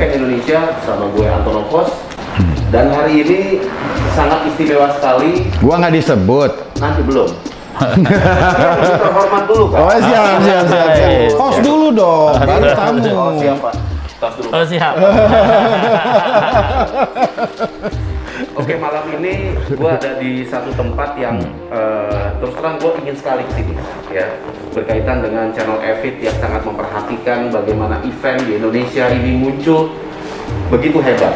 Event Indonesia bersama gue Antonovos. Dan hari ini sangat istimewa sekali. Gua nggak disebut. Nanti belum. Terhormat dulu kan. Oh siap. Host dulu dong, baru tamu. Oh siap Pak. Tas dulu. Oh siap. Oke, malam ini gue ada di satu tempat yang terus terang gue ingin sekali kesini ya, berkaitan dengan channel Evit yang sangat memperhatikan bagaimana event di Indonesia ini muncul begitu hebat.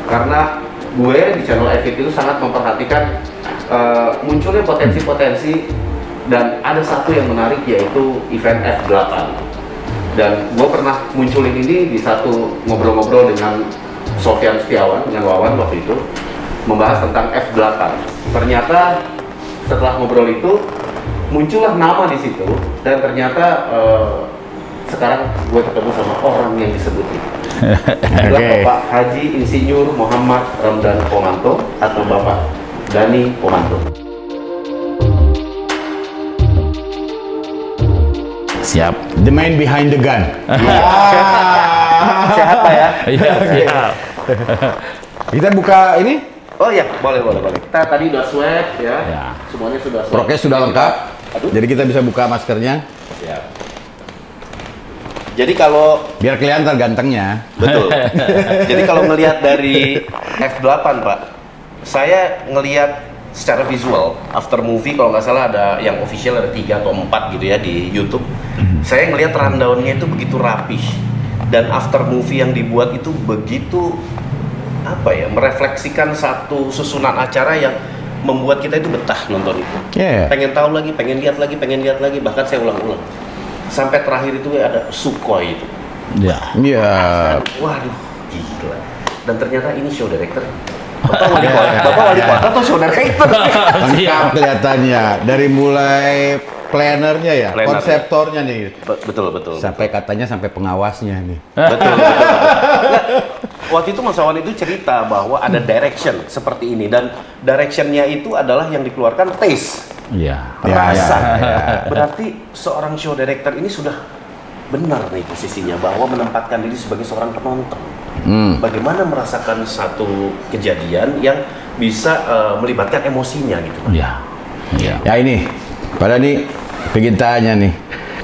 Karena gue di channel Evit itu sangat memperhatikan munculnya potensi-potensi, dan ada satu yang menarik yaitu event F8. Dan gue pernah munculin ini di satu ngobrol-ngobrol dengan Sofyan Setiawan, dengan Wawan waktu itu, membahas tentang F8. Ternyata setelah ngobrol itu muncullah nama di situ, dan ternyata sekarang gue ketemu sama orang yang disebut itu. Adalah Bapak Haji Insinyur Muhammad Ramdan Pomanto atau Bapak Dhani Pomanto. Siap. The man behind the gun. Sehat Pak ya? Iya, siap. Kita buka ini. Oh iya, boleh. Kita tadi udah swab ya. Semuanya sudah swab. Prokes sudah lengkap. Jadi kita bisa buka maskernya. Siap. Jadi kalau Biar kelihatan gantengnya. betul. Jadi kalau ngelihat dari F8 Pak, saya ngelihat secara visual after movie, kalau nggak salah ada yang official ada 3 atau 4 gitu ya di YouTube. Saya ngelihat rundown-nya itu begitu rapih, dan after movie yang dibuat itu begitu apa ya, merefleksikan satu susunan acara yang membuat kita itu betah nonton itu. Pengen tahu lagi, pengen lihat lagi, bahkan saya ulang-ulang. Sampai terakhir itu ada Sukhoi itu. Iya. Waduh, gila. Dan ternyata ini show director. Bapak wali kota atau show director? Lengkap kelihatannya. Dari mulai plannernya ya, Planner. konseptornya nih. Betul. Sampai katanya sampai pengawasnya nih. Betul. Nah, waktu itu Mas Wawan itu cerita bahwa ada direction seperti ini, dan directionnya itu adalah yang dikeluarkan taste. Iya. Rasa. Berarti seorang show director ini sudah benar nih posisinya, bahwa menempatkan diri sebagai seorang penonton. Bagaimana merasakan satu kejadian yang bisa melibatkan emosinya gitu. Iya. Ya ini, pada nih pengen tanya nih,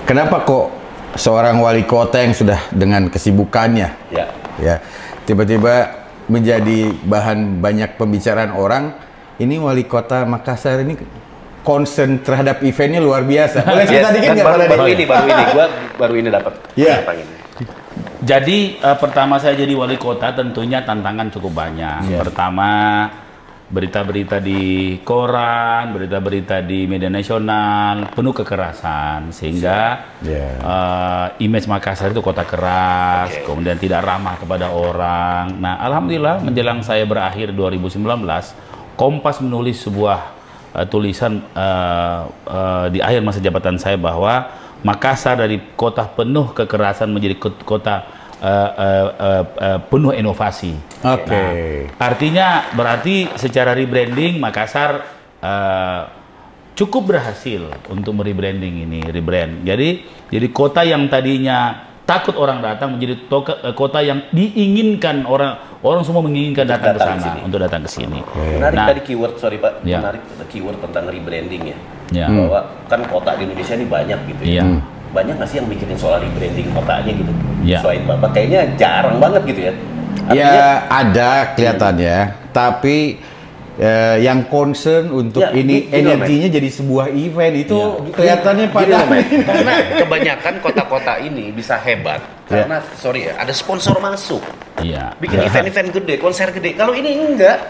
kenapa kok seorang wali kota yang sudah dengan kesibukannya, ya tiba-tiba menjadi bahan banyak pembicaraan orang, ini wali kota Makassar ini concern terhadap eventnya luar biasa. Boleh cerita dikit nggak? Baru ini dapat. Iya. Jadi pertama saya jadi wali kota tentunya tantangan cukup banyak. Pertama, berita-berita di koran, berita-berita di media nasional penuh kekerasan, sehingga image Makassar itu kota keras, kemudian tidak ramah kepada orang. Nah, alhamdulillah menjelang saya berakhir 2019, Kompas menulis sebuah tulisan di akhir masa jabatan saya bahwa Makassar dari kota penuh kekerasan menjadi kota penuh inovasi. Artinya berarti secara rebranding Makassar cukup berhasil untuk merebranding ini, rebrand. Jadi kota yang tadinya takut orang datang menjadi kota yang diinginkan orang semua menginginkan datang ke sana untuk datang ke sini. Menarik tadi keyword, sorry Pak, menarik keyword tentang rebranding ya. Bahwa kan kota di Indonesia ini banyak gitu ya. Banyak nggak sih yang mikirin soal rebranding kotanya gitu? Selain Bapak, kayaknya jarang banget gitu ya. Artinya, ada kelihatannya, tapi yang concern untuk ini energinya jadi sebuah event itu kelihatannya pada karena kebanyakan kota-kota ini bisa hebat karena sorry ya, ada sponsor masuk. Bikin event-event gede, konser gede. Kalau ini enggak.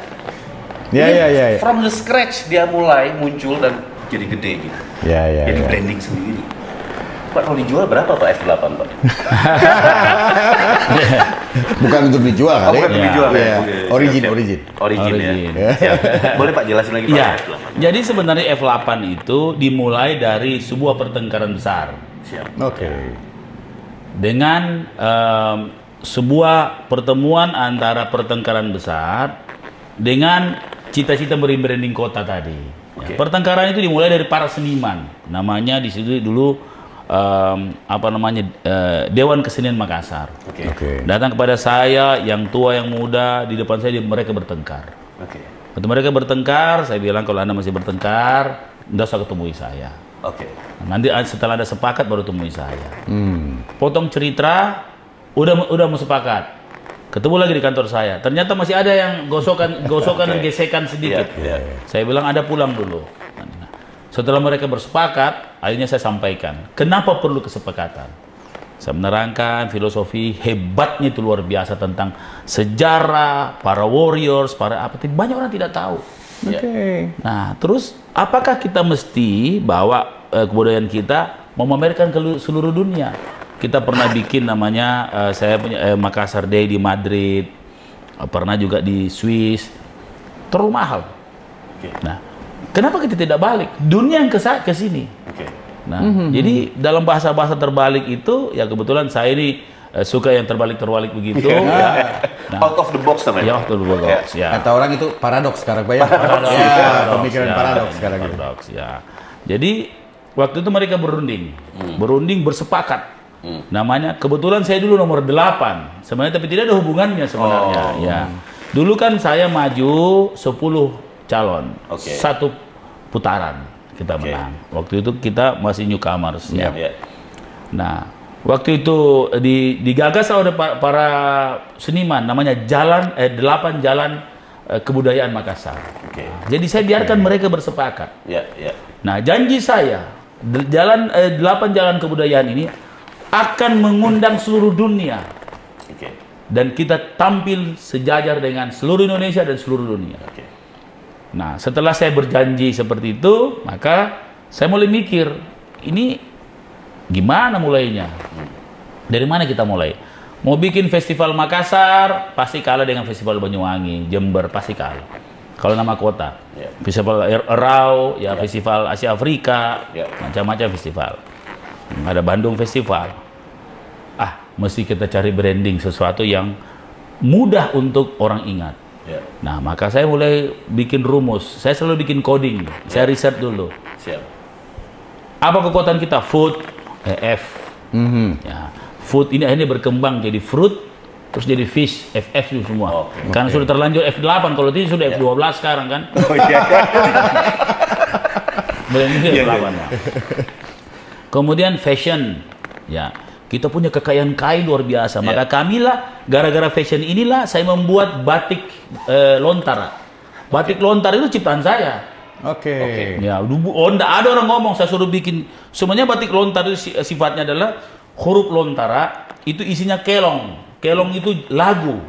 From the scratch dia mulai muncul dan jadi gede gitu. Jadi branding sendiri. Pak, kalau dijual berapa Pak F8 Pak? Bukan untuk dijual kali. Bukan untuk dijual ya. Origin ya. Boleh Pak jelasin lagi Pak? Jadi sebenarnya F8 itu dimulai dari sebuah pertengkaran besar. Dengan sebuah pertemuan antara pertengkaran besar dengan cita-cita merebranding kota tadi. Pertengkaran itu dimulai dari para seniman. Namanya di situ dulu Dewan Kesenian Makassar. Datang kepada saya, yang tua, yang muda, di depan saya mereka bertengkar. Waktu mereka bertengkar, saya bilang kalau Anda masih bertengkar, Anda usah ketemui saya. Nanti setelah Anda sepakat baru temui saya. Potong cerita, udah mau sepakat. Ketemu lagi di kantor saya. Ternyata masih ada yang gosokan dan gesekan sedikit. Saya bilang Anda pulang dulu. Setelah mereka bersepakat, akhirnya saya sampaikan, kenapa perlu kesepakatan. Saya menerangkan filosofi hebatnya itu luar biasa tentang sejarah, para warriors, para apa, banyak orang tidak tahu. Nah, terus apakah kita mesti bawa kebudayaan kita memamerkan ke seluruh dunia? Kita pernah bikin namanya, saya punya Makassar Day di Madrid, pernah juga di Swiss, terlalu mahal. Nah, kenapa kita tidak balik? Dunia yang ke sini. Nah, jadi dalam bahasa-bahasa terbalik itu, ya kebetulan saya ini suka yang terbalik-terbalik begitu. Ya. Nah, out of the box namanya. Out of the box, ya. Kata orang itu paradoks sekarang, Pak ya. Pemikiran paradoks sekarang. Ya. Jadi waktu itu mereka berunding, bersepakat. Namanya, kebetulan saya dulu nomor 8. Sebenarnya tapi tidak ada hubungannya sebenarnya. Ya. Dulu kan saya maju 10 calon, satu putaran kita menang. Waktu itu kita masih newcomers. Nah, waktu itu digagas oleh para seniman, namanya 8 jalan kebudayaan Makassar. Jadi saya biarkan mereka bersepakat. Nah, janji saya, 8 jalan kebudayaan ini akan mengundang seluruh dunia. Dan kita tampil sejajar dengan seluruh Indonesia dan seluruh dunia. Nah, setelah saya berjanji seperti itu, maka saya mulai mikir, ini gimana mulainya? Dari mana kita mulai? Mau bikin festival Makassar, pasti kalah dengan festival Banyuwangi, Jember, pasti kalah. Kalau nama kota. Festival Erau, festival Asia Afrika, macam-macam festival. Ada Bandung Festival. Mesti kita cari branding sesuatu yang mudah untuk orang ingat. Nah, maka saya mulai bikin rumus. Saya selalu bikin coding. Saya riset dulu. Apa kekuatan kita? Food, F. Ya, food ini akhirnya berkembang jadi fruit, terus jadi fish, FF itu semua. Karena sudah terlanjur F8, kalau itu sudah F12 sekarang kan. F8 ya. Kemudian fashion, ya. Kita punya kekayaan kain luar biasa. Maka kamilah, gara-gara fashion inilah saya membuat batik lontara. Batik lontara itu ciptaan saya. Ya, enggak ada orang ngomong, saya suruh bikin. Semuanya batik lontara itu sifatnya adalah huruf lontara, itu isinya kelong. Kelong itu lagu.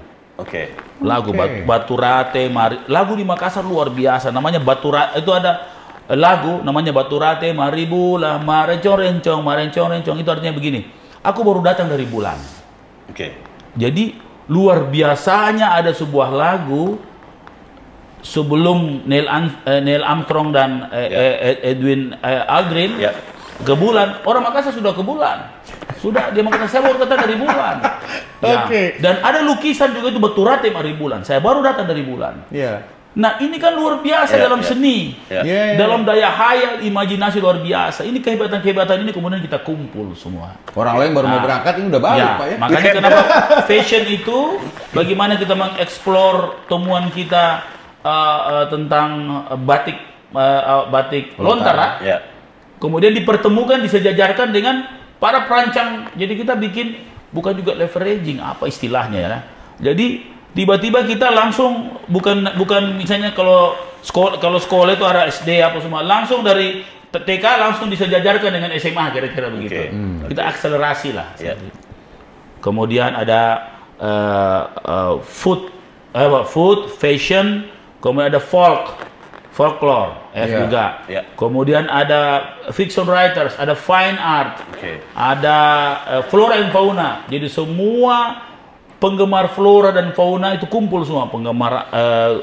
Lagu Baturate, lagu di Makassar luar biasa. Namanya Baturate, itu ada lagu namanya Baturate, maribulah, marencong-rencong. Itu artinya begini. Aku baru datang dari bulan. Jadi luar biasanya ada sebuah lagu sebelum Neil Armstrong dan Edwin Aldrin ke bulan. Orang Makassar sudah ke bulan. Sudah, dia mengatakan saya baru datang dari bulan. Dan ada lukisan juga itu Baturate maribulan. Saya baru datang dari bulan. Nah, ini kan luar biasa dalam seni, dalam daya hayal, imajinasi luar biasa. Ini kehebatan-kehebatan ini kemudian kita kumpul semua. Orang lain baru mau berangkat, ini udah balik, Pak ya. Makanya kenapa fashion itu, bagaimana kita mengeksplor temuan kita tentang batik lontara, kemudian dipertemukan, disejajarkan dengan para perancang. Jadi kita bikin, bukan juga leveraging, apa istilahnya ya. Jadi tiba-tiba kita langsung bukan misalnya kalau sekolah itu ada SD apa semua, langsung dari TK langsung disejajarkan dengan SMA kira-kira begitu. Kita akselerasi lah. Kemudian ada food, fashion, kemudian ada folklore, juga. Kemudian ada fiction writers, ada fine art, ada flora and fauna. Jadi semua penggemar flora dan fauna itu kumpul semua, penggemar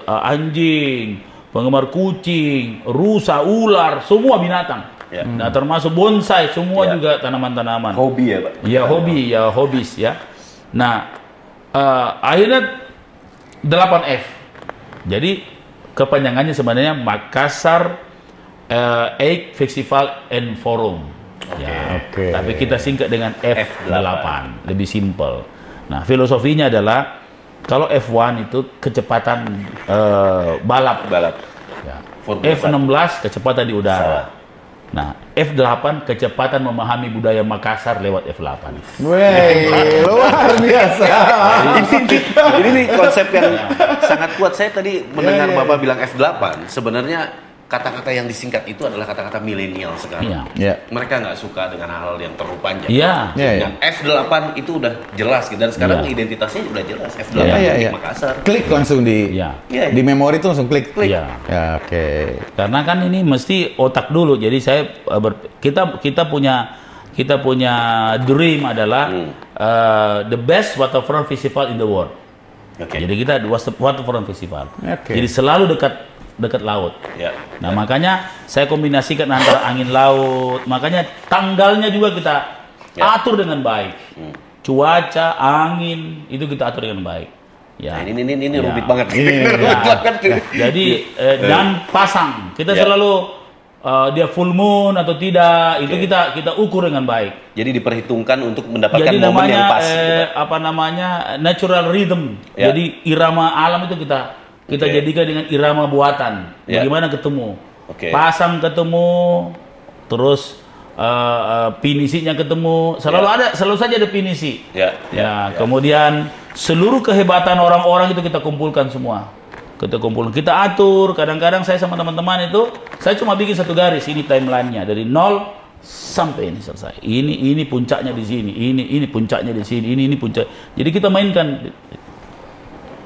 anjing, penggemar kucing, rusa, ular, semua binatang. Nah, termasuk bonsai, semua juga tanaman-tanaman. Hobi ya, Pak? Ya, hobi, ya, hobis ya. Nah, akhirnya 8F. Jadi kepanjangannya sebenarnya Makassar Egg Festival and Forum. Ya. Tapi kita singkat dengan F8, lebih simpel. Nah, filosofinya adalah kalau F1 itu kecepatan balap. Ya. F16 kecepatan di udara. Nah, F8 kecepatan memahami budaya Makassar lewat F8. Wey, luar biasa. Ini nih konsep yang sangat kuat. Saya tadi mendengar Bapak bilang F8, sebenarnya kata-kata yang disingkat itu adalah kata-kata milenial sekarang. Mereka nggak suka dengan hal-hal yang terlalu panjang. Dan F8 itu udah jelas gitu. Dan sekarang identitasnya udah jelas. F8 di Makassar. Klik langsung di memori itu langsung klik. Karena kan ini mesti otak dulu. Jadi saya kita punya dream adalah the best waterfront festival in the world. Jadi kita waterfront festival. Jadi selalu dekat laut. Nah, makanya saya kombinasikan antara angin laut. Makanya tanggalnya juga kita atur dengan baik. Cuaca, angin itu kita atur dengan baik. Nah, ini rumit banget. Jadi dan pasang kita selalu dia full moon atau tidak itu kita ukur dengan baik. Jadi diperhitungkan untuk mendapatkan jadi momen yang pas. Apa namanya natural rhythm. Jadi irama alam itu kita jadikan dengan irama buatan. Bagaimana ketemu? Pasang ketemu, terus pinisinya ketemu. Selalu saja ada pinisi. Kemudian seluruh kehebatan orang-orang itu kita kumpulkan semua. Kita atur. Kadang-kadang saya sama teman-teman itu, saya cuma bikin satu garis. Ini timelinenya dari 0 sampai ini selesai. Ini puncaknya di sini. Ini puncaknya di sini. Ini puncak. Jadi kita mainkan.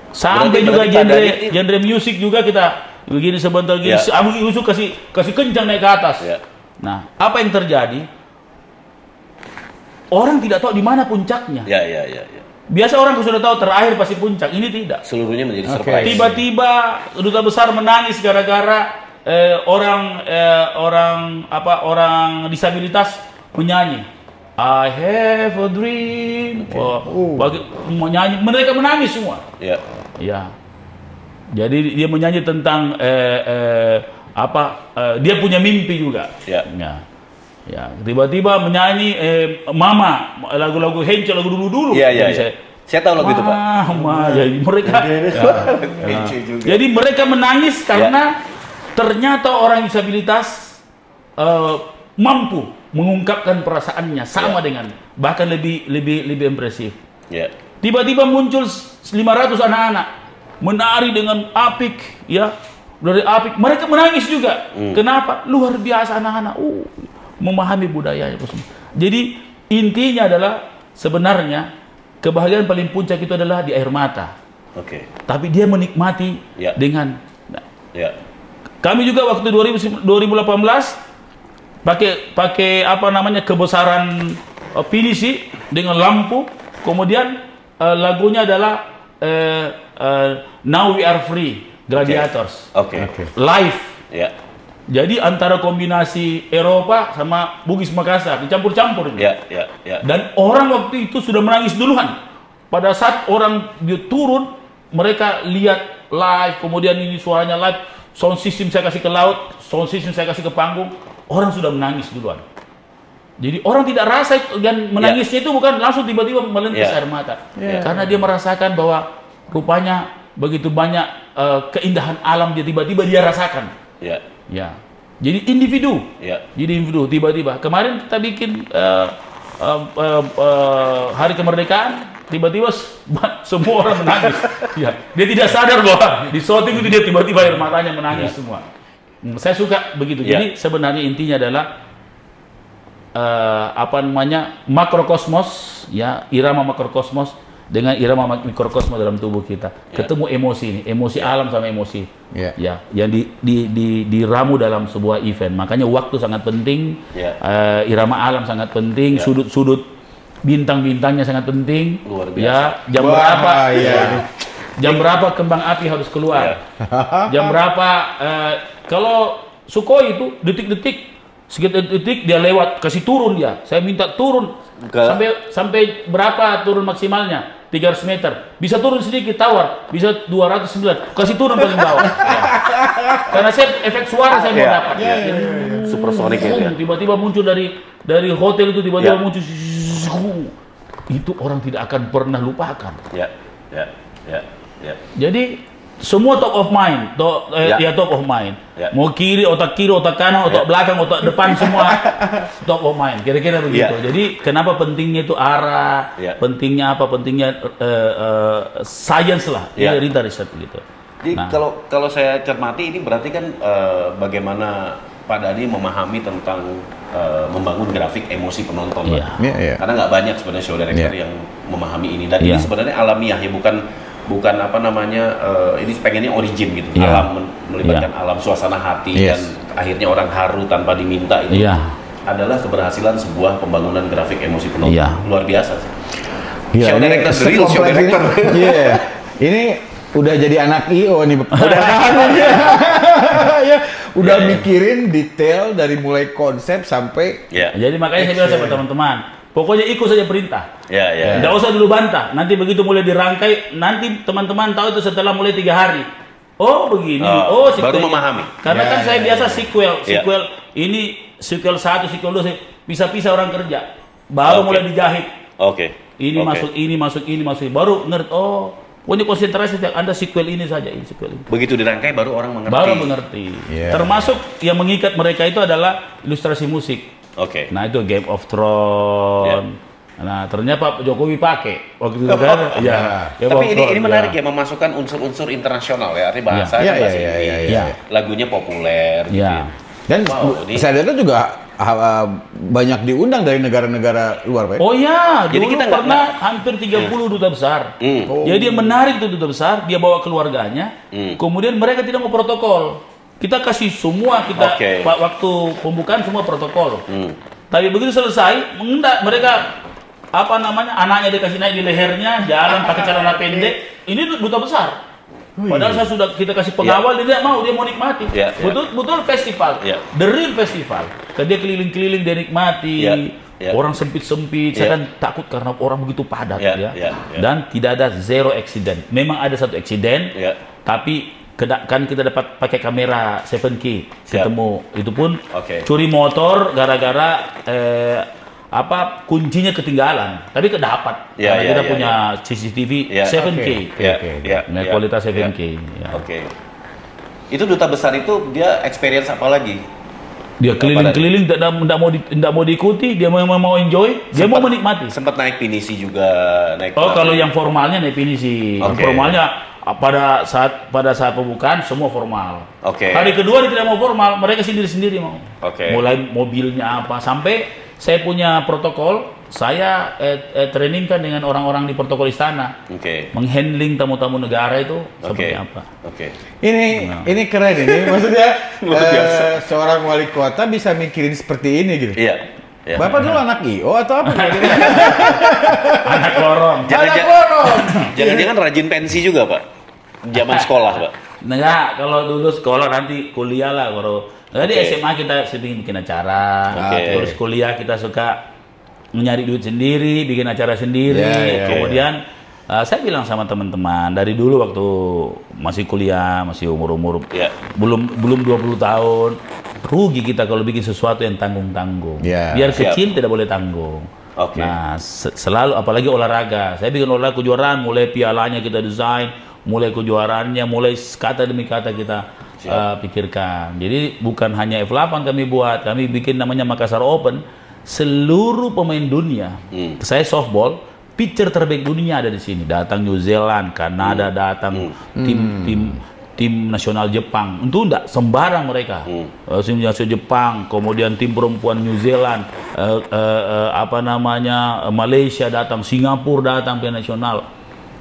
Sampai juga genre musik juga kita begini sebentar gini, Yusuf kasih kencang naik ke atas. Nah, apa yang terjadi? Orang tidak tahu di mana puncaknya. Biasa orang sudah tahu terakhir pasti puncak, ini tidak. Seluruhnya menjadi surprise. Tiba-tiba duta besar menangis gara-gara orang disabilitas menyanyi. I have a dream. Menyanyi, mereka menangis semua. Jadi dia menyanyi tentang dia punya mimpi juga. Tiba-tiba menyanyi Mama, lagu-lagu Hence, lagu dulu-dulu. Saya tahu lagu itu, Pak. Jadi mereka jadi mereka menangis karena ternyata orang disabilitas mampu mengungkapkan perasaannya sama dengan bahkan lebih impresif. Tiba-tiba muncul 500 anak-anak menari dengan apik, dari apik mereka menangis juga. Kenapa? Luar biasa anak-anak, memahami budayanya. Jadi intinya adalah sebenarnya kebahagiaan paling puncak itu adalah di air mata. Tapi dia menikmati dengan. Kami juga waktu 2018 pakai kebesaran pinisi dengan lampu, kemudian lagunya adalah Now We Are Free, Gladiators, live. Jadi antara kombinasi Eropa sama Bugis Makassar dicampur-campur. Dan orang waktu itu sudah menangis duluan. Pada saat orang dia turun, mereka lihat live, kemudian ini suaranya live, sound system saya kasih ke laut, sound system saya kasih ke panggung. Orang sudah menangis duluan. Jadi orang tidak rasa dan menangisnya itu bukan langsung tiba-tiba melintas air mata. Karena dia merasakan bahwa rupanya begitu banyak keindahan alam dia tiba-tiba dia rasakan. Jadi individu. Jadi individu tiba-tiba. Kemarin kita bikin hari kemerdekaan, tiba-tiba semua orang menangis. Dia tidak sadar bahwa di shooting itu dia tiba-tiba air matanya menangis semua. Saya suka begitu. Jadi sebenarnya intinya adalah makrokosmos, irama makrokosmos dengan irama mikrokosmos dalam tubuh kita. Ketemu emosi ini, emosi alam sama emosi. Yang diramu dalam sebuah event. Makanya waktu sangat penting, irama alam sangat penting, sudut-sudut bintang-bintangnya sangat penting. Luar biasa. Jam berapa kembang api harus keluar? Jam berapa? Kalau Sukhoi itu detik-detik, sekitar detik dia lewat, kasih turun dia. Saya minta turun sampai berapa turun maksimalnya? 300 meter, bisa turun sedikit tawar, bisa 209, kasih turun paling bawah. Karena saya efek suara saya mau dapat. Supersonik itu ya. Tiba-tiba muncul dari hotel itu tiba-tiba muncul. Itu orang tidak akan pernah lupakan. Jadi semua top of mind, top of mind. Mau kiri, otak kanan, otak belakang, otak depan semua top of mind. Kira-kira begitu. Jadi kenapa pentingnya itu arah, pentingnya apa? Pentingnya science lah, cerita riset gitu. Jadi kalau saya cermati ini berarti kan bagaimana Pak Dhani memahami tentang membangun grafik emosi penonton. Karena nggak banyak sebenarnya show director yang memahami ini. Dan ini sebenarnya alamiah ya, bukan apa namanya ini pengennya origin gitu, alam melibatkan alam suasana hati dan akhirnya orang haru tanpa diminta itu adalah keberhasilan sebuah pembangunan grafik emosi penonton. Luar biasa sih. Show director, real show director. Ini udah jadi anak IO nih. Udah mikirin detail dari mulai konsep sampai. Jadi makanya saya bilang sama teman-teman, pokoknya ikut saja perintah. Nggak usah dulu bantah. Nanti begitu mulai dirangkai, nanti teman-teman tahu itu setelah mulai 3 hari. Oh begini, baru memahami. Karena kan saya biasa sequel ini sequel 1, sequel 2, pisah-pisah orang kerja. Baru mulai dijahit. Ini masuk, baru ngerti. Pokoknya konsentrasi Anda sequel ini saja, ini sequel ini. Begitu dirangkai baru orang mengerti. Termasuk yang mengikat mereka itu adalah ilustrasi musik. Nah itu Game of Thrones. Nah ternyata Pak Jokowi pakai waktu itu kan. Tapi ini menarik ya, memasukkan unsur-unsur internasional ya, artinya bahasa bahasa Inggris, lagunya populer. Dan saya lihat juga banyak diundang dari negara-negara luar, Pak. Jadi kita pernah hampir 30 duta besar. Jadi dia menarik itu duta besar, dia bawa keluarganya. Kemudian mereka tidak mau protokol. Kita kasih semua waktu pembukaan semua protokol. Tapi begitu selesai, mereka anaknya dikasih naik di lehernya, jalan pakai celana pendek. Ini duta besar. Padahal kita kasih pengawal, dia tidak mau, dia mau nikmati. Betul festival, the real festival. Dia keliling-keliling, dia nikmati. Orang sempit-sempit, saya kan takut karena orang begitu padat Dan tidak ada zero accident. Memang ada satu accident, tapi kan kita dapat pakai kamera 7K ketemu. Itu pun curi motor gara-gara kuncinya ketinggalan, tapi kedapat. Karena kita punya CCTV 7K. Kualitas 7K. Itu duta besar itu dia experience apa lagi? Dia keliling-keliling, tidak mau diikuti, dia mau enjoy, dia mau menikmati. Sempat naik pinisi juga, kalau yang formalnya naik pinisi. Formalnya pada saat pembukaan semua formal. Hari kedua dia tidak mau formal, mereka sendiri-sendiri mau. Mulai mobilnya sampai saya punya protokol, saya trainingkan dengan orang-orang di protokol istana. Menghandling tamu-tamu negara itu seperti apa. Ini keren ini. Maksudnya seorang wali kota bisa mikirin seperti ini gitu. Bapak dulu anak IO atau apa? Anak lorong. Jangan-jangan rajin pensi juga, Pak? Zaman sekolah, Pak? Enggak, kalau dulu sekolah nanti kuliah lah. Jadi SMA kita sering bikin acara, terus kuliah kita suka nyari duit sendiri, bikin acara sendiri. Kemudian saya bilang sama teman-teman dari dulu waktu masih kuliah, masih umur belum 20 tahun, rugi kita kalau bikin sesuatu yang tanggung-tanggung. Biar kecil tidak boleh tanggung. Nah selalu apalagi olahraga, saya bikin olahraga kejuaraan, mulai pialanya kita desain, mulai kejuaraannya, mulai kata demi kata kita pikirkan. Jadi bukan hanya F8 kami buat, kami bikin namanya Makassar Open. Seluruh pemain dunia, saya softball, pitcher terbaik dunia ada di sini. Datang New Zealand, Kanada, datang tim nasional Jepang. Itu enggak sembarang mereka. Tim nasional Jepang, kemudian tim perempuan New Zealand, Malaysia datang, Singapura datang tim nasional.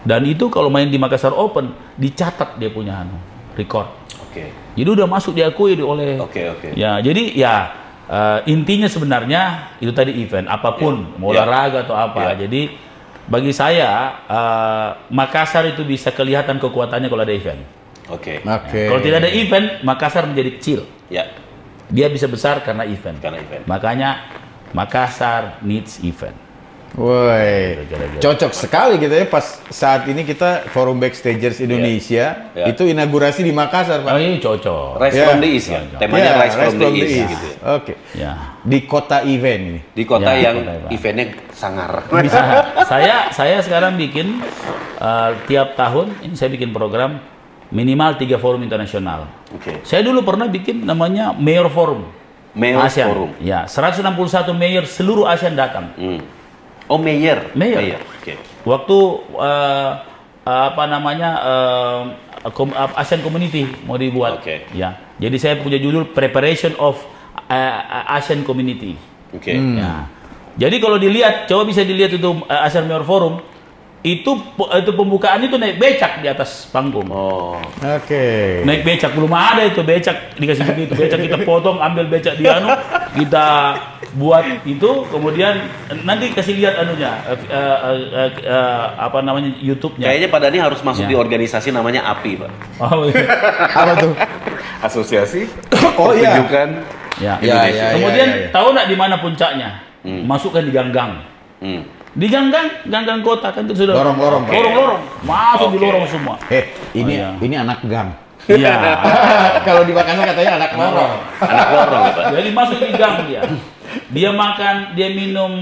Dan itu kalau main di Makassar Open dicatat dia punya record. Jadi udah masuk diakui oleh. Ya, jadi intinya sebenarnya itu tadi event apapun, mau olahraga atau apa. Jadi bagi saya Makassar itu bisa kelihatan kekuatannya kalau ada event. Kalau tidak ada event, Makassar menjadi kecil. Dia bisa besar karena event. Makanya Makassar needs event. Woi, cocok sekali gitu ya pas saat ini kita Forum Backstagers Indonesia itu inaugurasi di Makassar, Pak. Oh, ini cocok. Rise from the East ya. Temanya Rise from the East gitu. Oke. Di kota event ini. Di kota yang eventnya sangar. Bisa. Saya sekarang bikin tiap tahun ini saya bikin program minimal 3 forum internasional. Saya dulu pernah bikin namanya Mayor Forum. Mayor ASEAN. Forum. Ya, 161 mayor seluruh ASEAN datang. Oh, mayor. Mayor. Waktu apa namanya ASEAN Community mau dibuat. Ya. Jadi saya punya judul Preparation of ASEAN Community. Ya. Jadi kalau dilihat, coba bisa dilihat itu ASEAN Mayor Forum. Itu pembukaan itu naik becak di atas panggung. Naik becak, belum ada itu becak dikasih begitu. Becak kita potong, ambil becak di anu, kita buat itu, kemudian nanti kasih lihat anunya, apa namanya YouTube-nya. Kayaknya Pak Dhani harus masuk di organisasi namanya API, Pak. Oh, iya. Apa tuh? Asosiasi Pertunjukan Indonesia. Kemudian tahu nggak di mana puncaknya? Masukkan di ganggang. Di ganggang kota kan itu sudah lorong-lorong, masuk di lorong semua. Ini anak gang. Iya. Kalau di Makassar katanya anak lorong. Anak lorong ya, Pak. Jadi masuk di gang dia. Dia makan, dia minum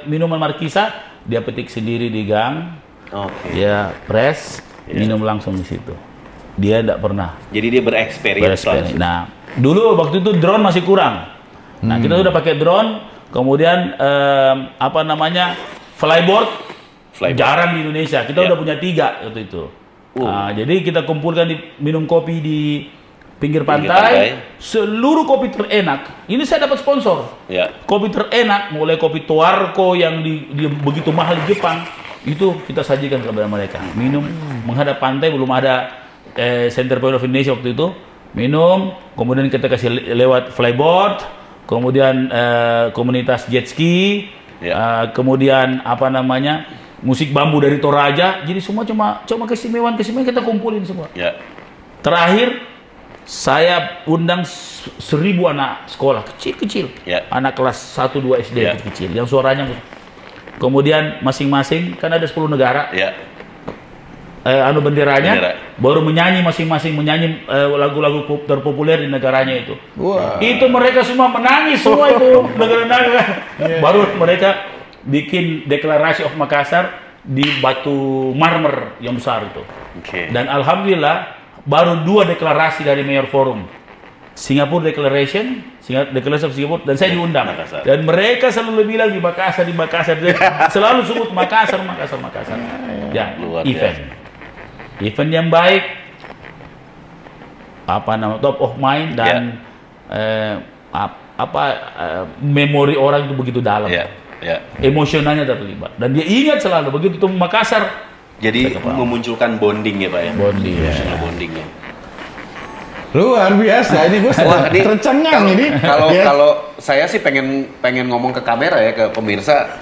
minuman markisa, dia petik sendiri di gang. Dia press, minum langsung di situ. Dia tidak pernah. Jadi dia bereksperience. Nah, dulu waktu itu drone masih kurang. Nah, kita sudah pakai drone. Kemudian apa namanya flyboard jarang di Indonesia. Kita udah punya 3 waktu itu. Jadi kita kumpulkan minum kopi di pinggir pantai. Seluruh kopi terenak. Ini saya dapat sponsor. Kopi terenak, mulai kopi Tuarco yang di begitu mahal di Jepang, itu kita sajikan kepada mereka. Minum menghadap pantai, belum ada Center Point of Indonesia waktu itu. Minum, kemudian kita kasih lewat flyboard. Kemudian komunitas jet ski, kemudian apa namanya musik bambu dari Toraja, jadi semua cuma keistimewaan kita kumpulin semua. Terakhir saya undang 1000 anak sekolah kecil, anak kelas 1-2 SD kecil, yang suaranya. Kemudian masing-masing kan ada 10 negara. Benderanya, baru menyanyi masing-masing menyanyi lagu-lagu terpopuler di negaranya itu. Itu mereka semua menangis semua itu negara-negara. Baru mereka bikin deklarasi of Makassar di batu marmer yang besar itu. Dan alhamdulillah baru 2 deklarasi dari Mayor Forum. Singapore Declaration of Singapore, dan saya diundang. Dan mereka selalu bilang di Makassar, selalu sebut Makassar. Ya, event yang baik, top of mind, dan memori orang itu begitu dalam, emosionalnya terlibat, dan dia ingat selalu begitu tuh Makassar. Jadi memunculkan bonding ya, Pak ya. Bondingnya. Luar biasa, ini gue tercengang ini. Kalau saya sih pengen ngomong ke kamera ya, ke pemirsa,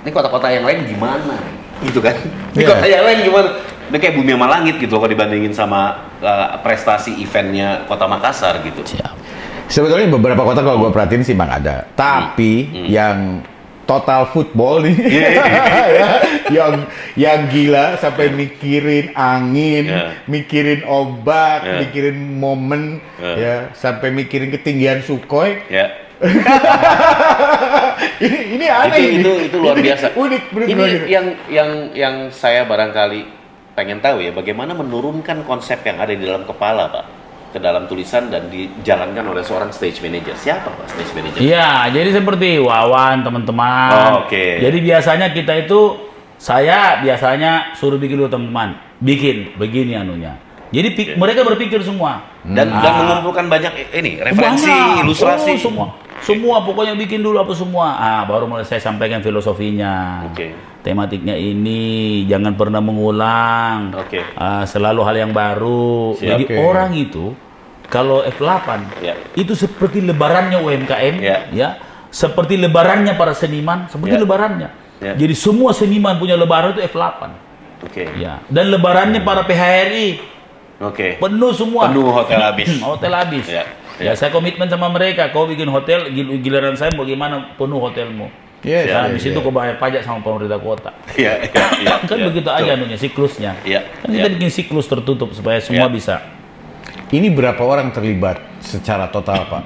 ini kota-kota yang lain gimana, gitu kan? Ini kota yang lain gimana? Ini kayak bumi sama langit gitu kalau dibandingin sama prestasi eventnya Kota Makassar gitu. Sebetulnya beberapa kota kalau gue perhatiin sih bang ada, tapi yang total football nih, yang gila sampai mikirin angin, mikirin obat, mikirin momen, sampai mikirin ketinggian Sukhoi. Ini aneh, itu luar biasa. Unik, ini yang saya barangkali pengen tahu ya, bagaimana menurunkan konsep yang ada di dalam kepala, Pak, ke dalam tulisan dan dijalankan oleh seorang stage manager. Siapa, Pak, stage manager? Iya, jadi seperti Wawan, teman-teman. Jadi biasanya saya biasanya suruh bikin dulu teman-teman, bikin begini anunya. Jadi mereka berpikir semua dan mengumpulkan banyak referensi, ilustrasi. Semua pokoknya bikin dulu apa semua. Baru mulai saya sampaikan filosofinya. Tematiknya ini jangan pernah mengulang. Selalu hal yang baru. Jadi orang itu kalau F8 itu seperti lebarannya UMKM, seperti lebarannya para seniman, seperti lebarannya. Jadi semua seniman punya lebaran itu F8. Dan lebarannya para PHRI. Penuh semua. Penuh hotel habis. Hotel habis. Ya, saya komitmen sama mereka. Kau bikin hotel, giliran saya bagaimana penuh hotelmu. Yes, Ya, habis itu kau bayar pajak sama pemerintah kota. Iya. Kan begitu aja anunya siklusnya. Iya. Kan kita bikin siklus tertutup supaya semua bisa. Ini berapa orang terlibat secara total, Pak?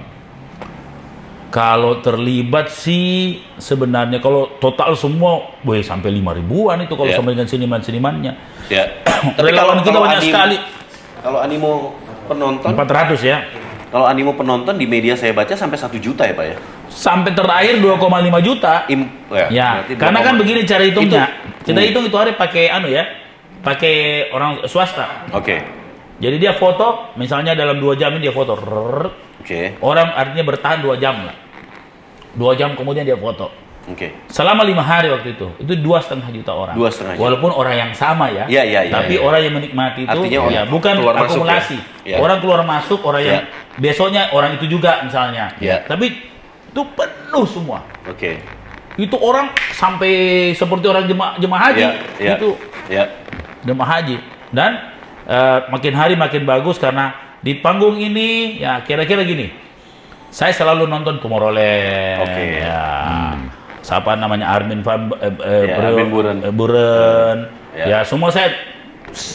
Kalau terlibat sih sebenarnya kalau total semua, sampai 5 ribuan itu kalau sama dengan seniman-senimannya. Ya. Relawan kita banyak sekali. Kalau animo penonton 400 ya. Kalau animo penonton di media saya baca sampai 1 juta ya, Pak ya. Sampai terakhir 2,5 juta. Ya, berarti karena 2, kan begini cara hitungnya. Kita Hmm. hitung itu hari pakai pakai orang swasta. Oke. Jadi dia foto, misalnya dalam 2 jam ini dia foto. Oke. Orang artinya bertahan 2 jam lah. 2 jam kemudian dia foto. Oke. Selama 5 hari waktu itu 2,5 juta orang. 2,5 juta. Walaupun orang yang sama ya. Iya. Tapi orang yang menikmati itu Artinya ya bukan keluar masuk akumulasi. ya? Iya. Orang keluar masuk, orang yang besoknya orang itu juga misalnya. Iya. Tapi itu penuh semua. Oke. Itu orang sampai seperti orang jemaah haji. Iya. Itu Ya. jemaah haji. Dan makin hari makin bagus karena di panggung ini ya kira-kira gini. Saya selalu nonton Tomorrowland. Oke. Ya. Siapa namanya Armin Armin Buren. Ya. Ya, semua saya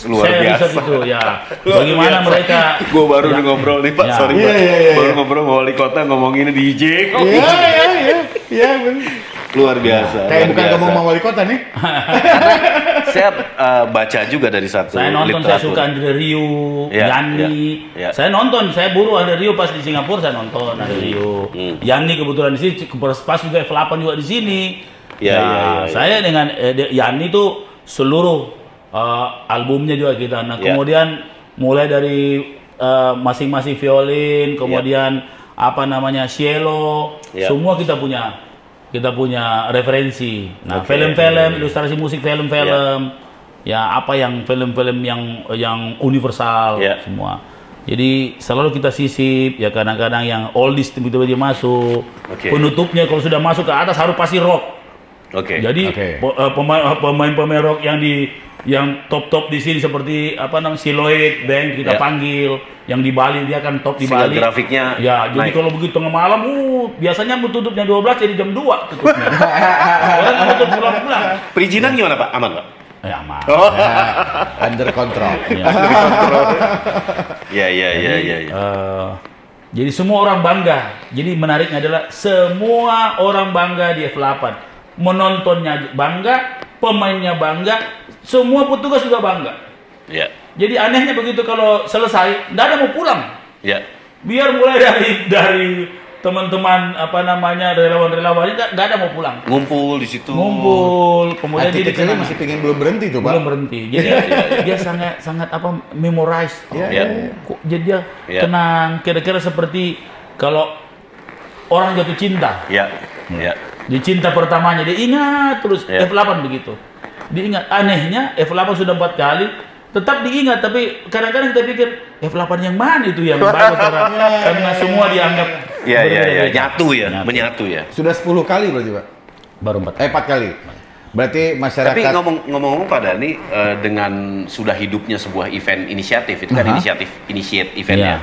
Luar biasa. riset itu ya. Luar Bagaimana biasa. mereka Gue baru ngobrol nih Pak, Ya. sorry Pak. Baru ngobrol sama wali kota ngomong ini di IJ. Iya, benar. Luar biasa. Kayak luar bukan biasa. ngomong sama wali kota nih. Saya baca juga dari satu saya nonton, saya literatur. suka Andre Rieu, Ya, Yani. ya. Saya nonton, saya buru Andre Rieu pas di Singapura, saya nonton Andre Rieu. Yani kebetulan di sini, pas juga F8 juga di sini. Ya. Saya dengan Yani itu seluruh albumnya juga kita. Nah, Ya. kemudian mulai dari masing-masing violin, kemudian apa namanya cello, Ya. semua kita punya referensi. Nah, Oke. film-film, ilustrasi musik film-film, ya apa yang film-film yang universal Ya. semua. Jadi selalu kita sisip, ya kadang-kadang yang oldies tiba-tiba dia masuk. Oke. Penutupnya kalau sudah masuk ke atas harus pasti rock. Oke. Jadi Oke. pemain rock yang top di sini seperti apa namanya Siloid Band kita Ya. panggil, yang di Bali dia kan top di Sehingga Bali. grafiknya Ya, jadi naik. kalau begitu tengah malam, biasanya tutupnya 12 jadi jam 2 tutupnya. Orang nggak tutup pulang-pulang. Perizinan gimana Pak? Aman Pak? Ya aman. Under control. Ya. Iya. Jadi semua orang bangga. Jadi menariknya adalah semua orang bangga di F8. Menontonnya bangga, pemainnya bangga, semua petugas juga bangga. Iya. Jadi anehnya begitu kalau selesai, nggak ada mau pulang. Iya. Biar mulai dari teman-teman apa namanya relawan-relawan nggak ada mau pulang. Ngumpul di situ. Ngumpul, kemudian Hati jadi kecilnya kenangan. masih pengen belum berhenti tuh, Pak. Belum berhenti. Jadi dia sangat memorize. Iya. Jadi dia Iya. tenang. Kira-kira seperti kalau orang jatuh cinta. Iya. Di cinta pertamanya dia ingat terus. Iya. F8 begitu. Diingat. Anehnya F8 sudah 4 kali. Tetap diingat, tapi kadang-kadang kita pikir F8 yang mana itu yang bagus karena semua dianggap Iya. berbeda-beda. Nyatu ya, Nyatu. menyatu ya. Sudah 10 kali berarti, Pak? Baru 4. 4 kali. Berarti masyarakat. Tapi ngomong-ngomong Pak Dhani, dengan sudah hidupnya sebuah event inisiatif, itu kan initiate eventnya.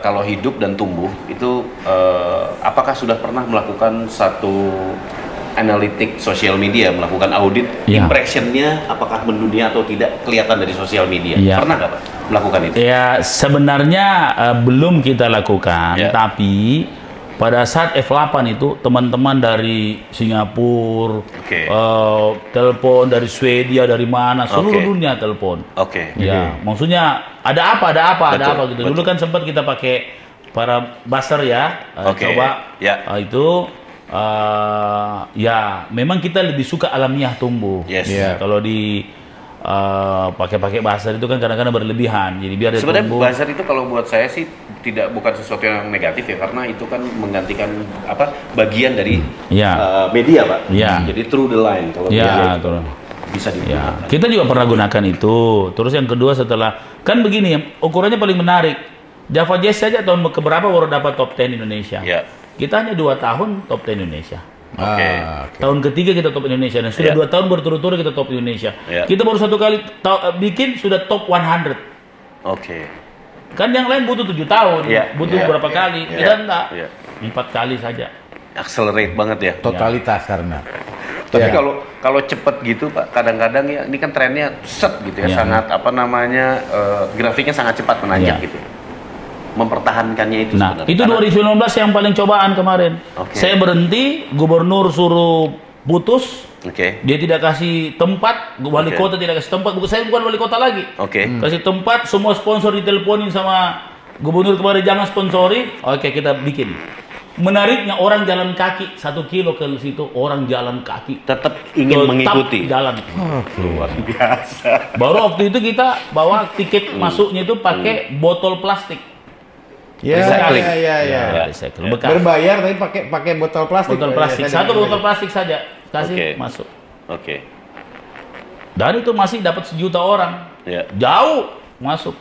Kalau hidup dan tumbuh itu, apakah sudah pernah melakukan satu analitik sosial media, melakukan audit Ya. impressionnya, apakah mendunia atau tidak kelihatan dari sosial media? Ya. Pernah nggak Pak melakukan itu? Ya sebenarnya belum kita lakukan, Ya. tapi pada saat F8 itu teman-teman dari Singapura, Oke. telepon dari Swedia, dari mana, seluruh Oke. dunia telepon. Oke. Ya, maksudnya ada apa gitu. Betul. Dulu kan sempat kita pakai para buzzer ya, Oke. coba Ya. itu. Ya, memang kita lebih suka alamiah tumbuh. Yes. Iya. Kalau di pakai buzzer itu kan kadang-kadang berlebihan. Jadi biar dia Sebenarnya tumbuh. buzzer itu kalau buat saya sih bukan sesuatu yang negatif ya, karena itu kan menggantikan bagian dari Ya. media Pak. Ya. Jadi through the line kalau media Ya, itu betul. bisa Ya, digunakan. kita juga pernah gunakan itu. Terus yang kedua setelah kan begini, ukurannya paling menarik. Java Jazz saja tahun keberapa baru dapat top 10 Indonesia. Ya. Kita hanya 2 tahun top 10 Indonesia. Oke. Oke. Tahun ketiga kita top Indonesia dan sudah Ya. 2 tahun berturut-turut kita top Indonesia. Ya. Kita baru 1 kali bikin sudah top 100. Oke. Kan yang lain butuh 7 tahun, Ya. butuh Ya. berapa kali? Ya. Kita enggak. Ya. 4 kali saja. accelerate banget ya. Totalitas karena. Tapi Ya. kalau cepet gitu Pak, kadang-kadang ya ini kan trennya set gitu ya, sangat apa namanya grafiknya sangat cepat menanjak gitu. Mempertahankannya itu Nah, sebenarnya. itu 2019 yang paling cobaan kemarin. Oke. Saya berhenti, gubernur suruh putus, Oke. dia tidak kasih tempat, wali Oke. kota tidak kasih tempat, saya bukan wali kota lagi. Oke. Kasih tempat, semua sponsor diteleponin sama gubernur kemarin, jangan sponsori, oke kita bikin. Menariknya orang jalan kaki 1 kilo ke situ, orang jalan kaki. Tetap ingin Tetap mengikuti. jalan. Luar biasa. Baru waktu itu kita bawa tiket masuknya itu pakai botol plastik. Ya, Recycling. ya. Recycle bekas. Berbayar tapi pakai botol plastik. Botol plastik. Ya, Satu botol plastik saja kasih Oke. masuk. Oke. Dan itu masih dapat 1 juta orang. Ya. Jauh masuk.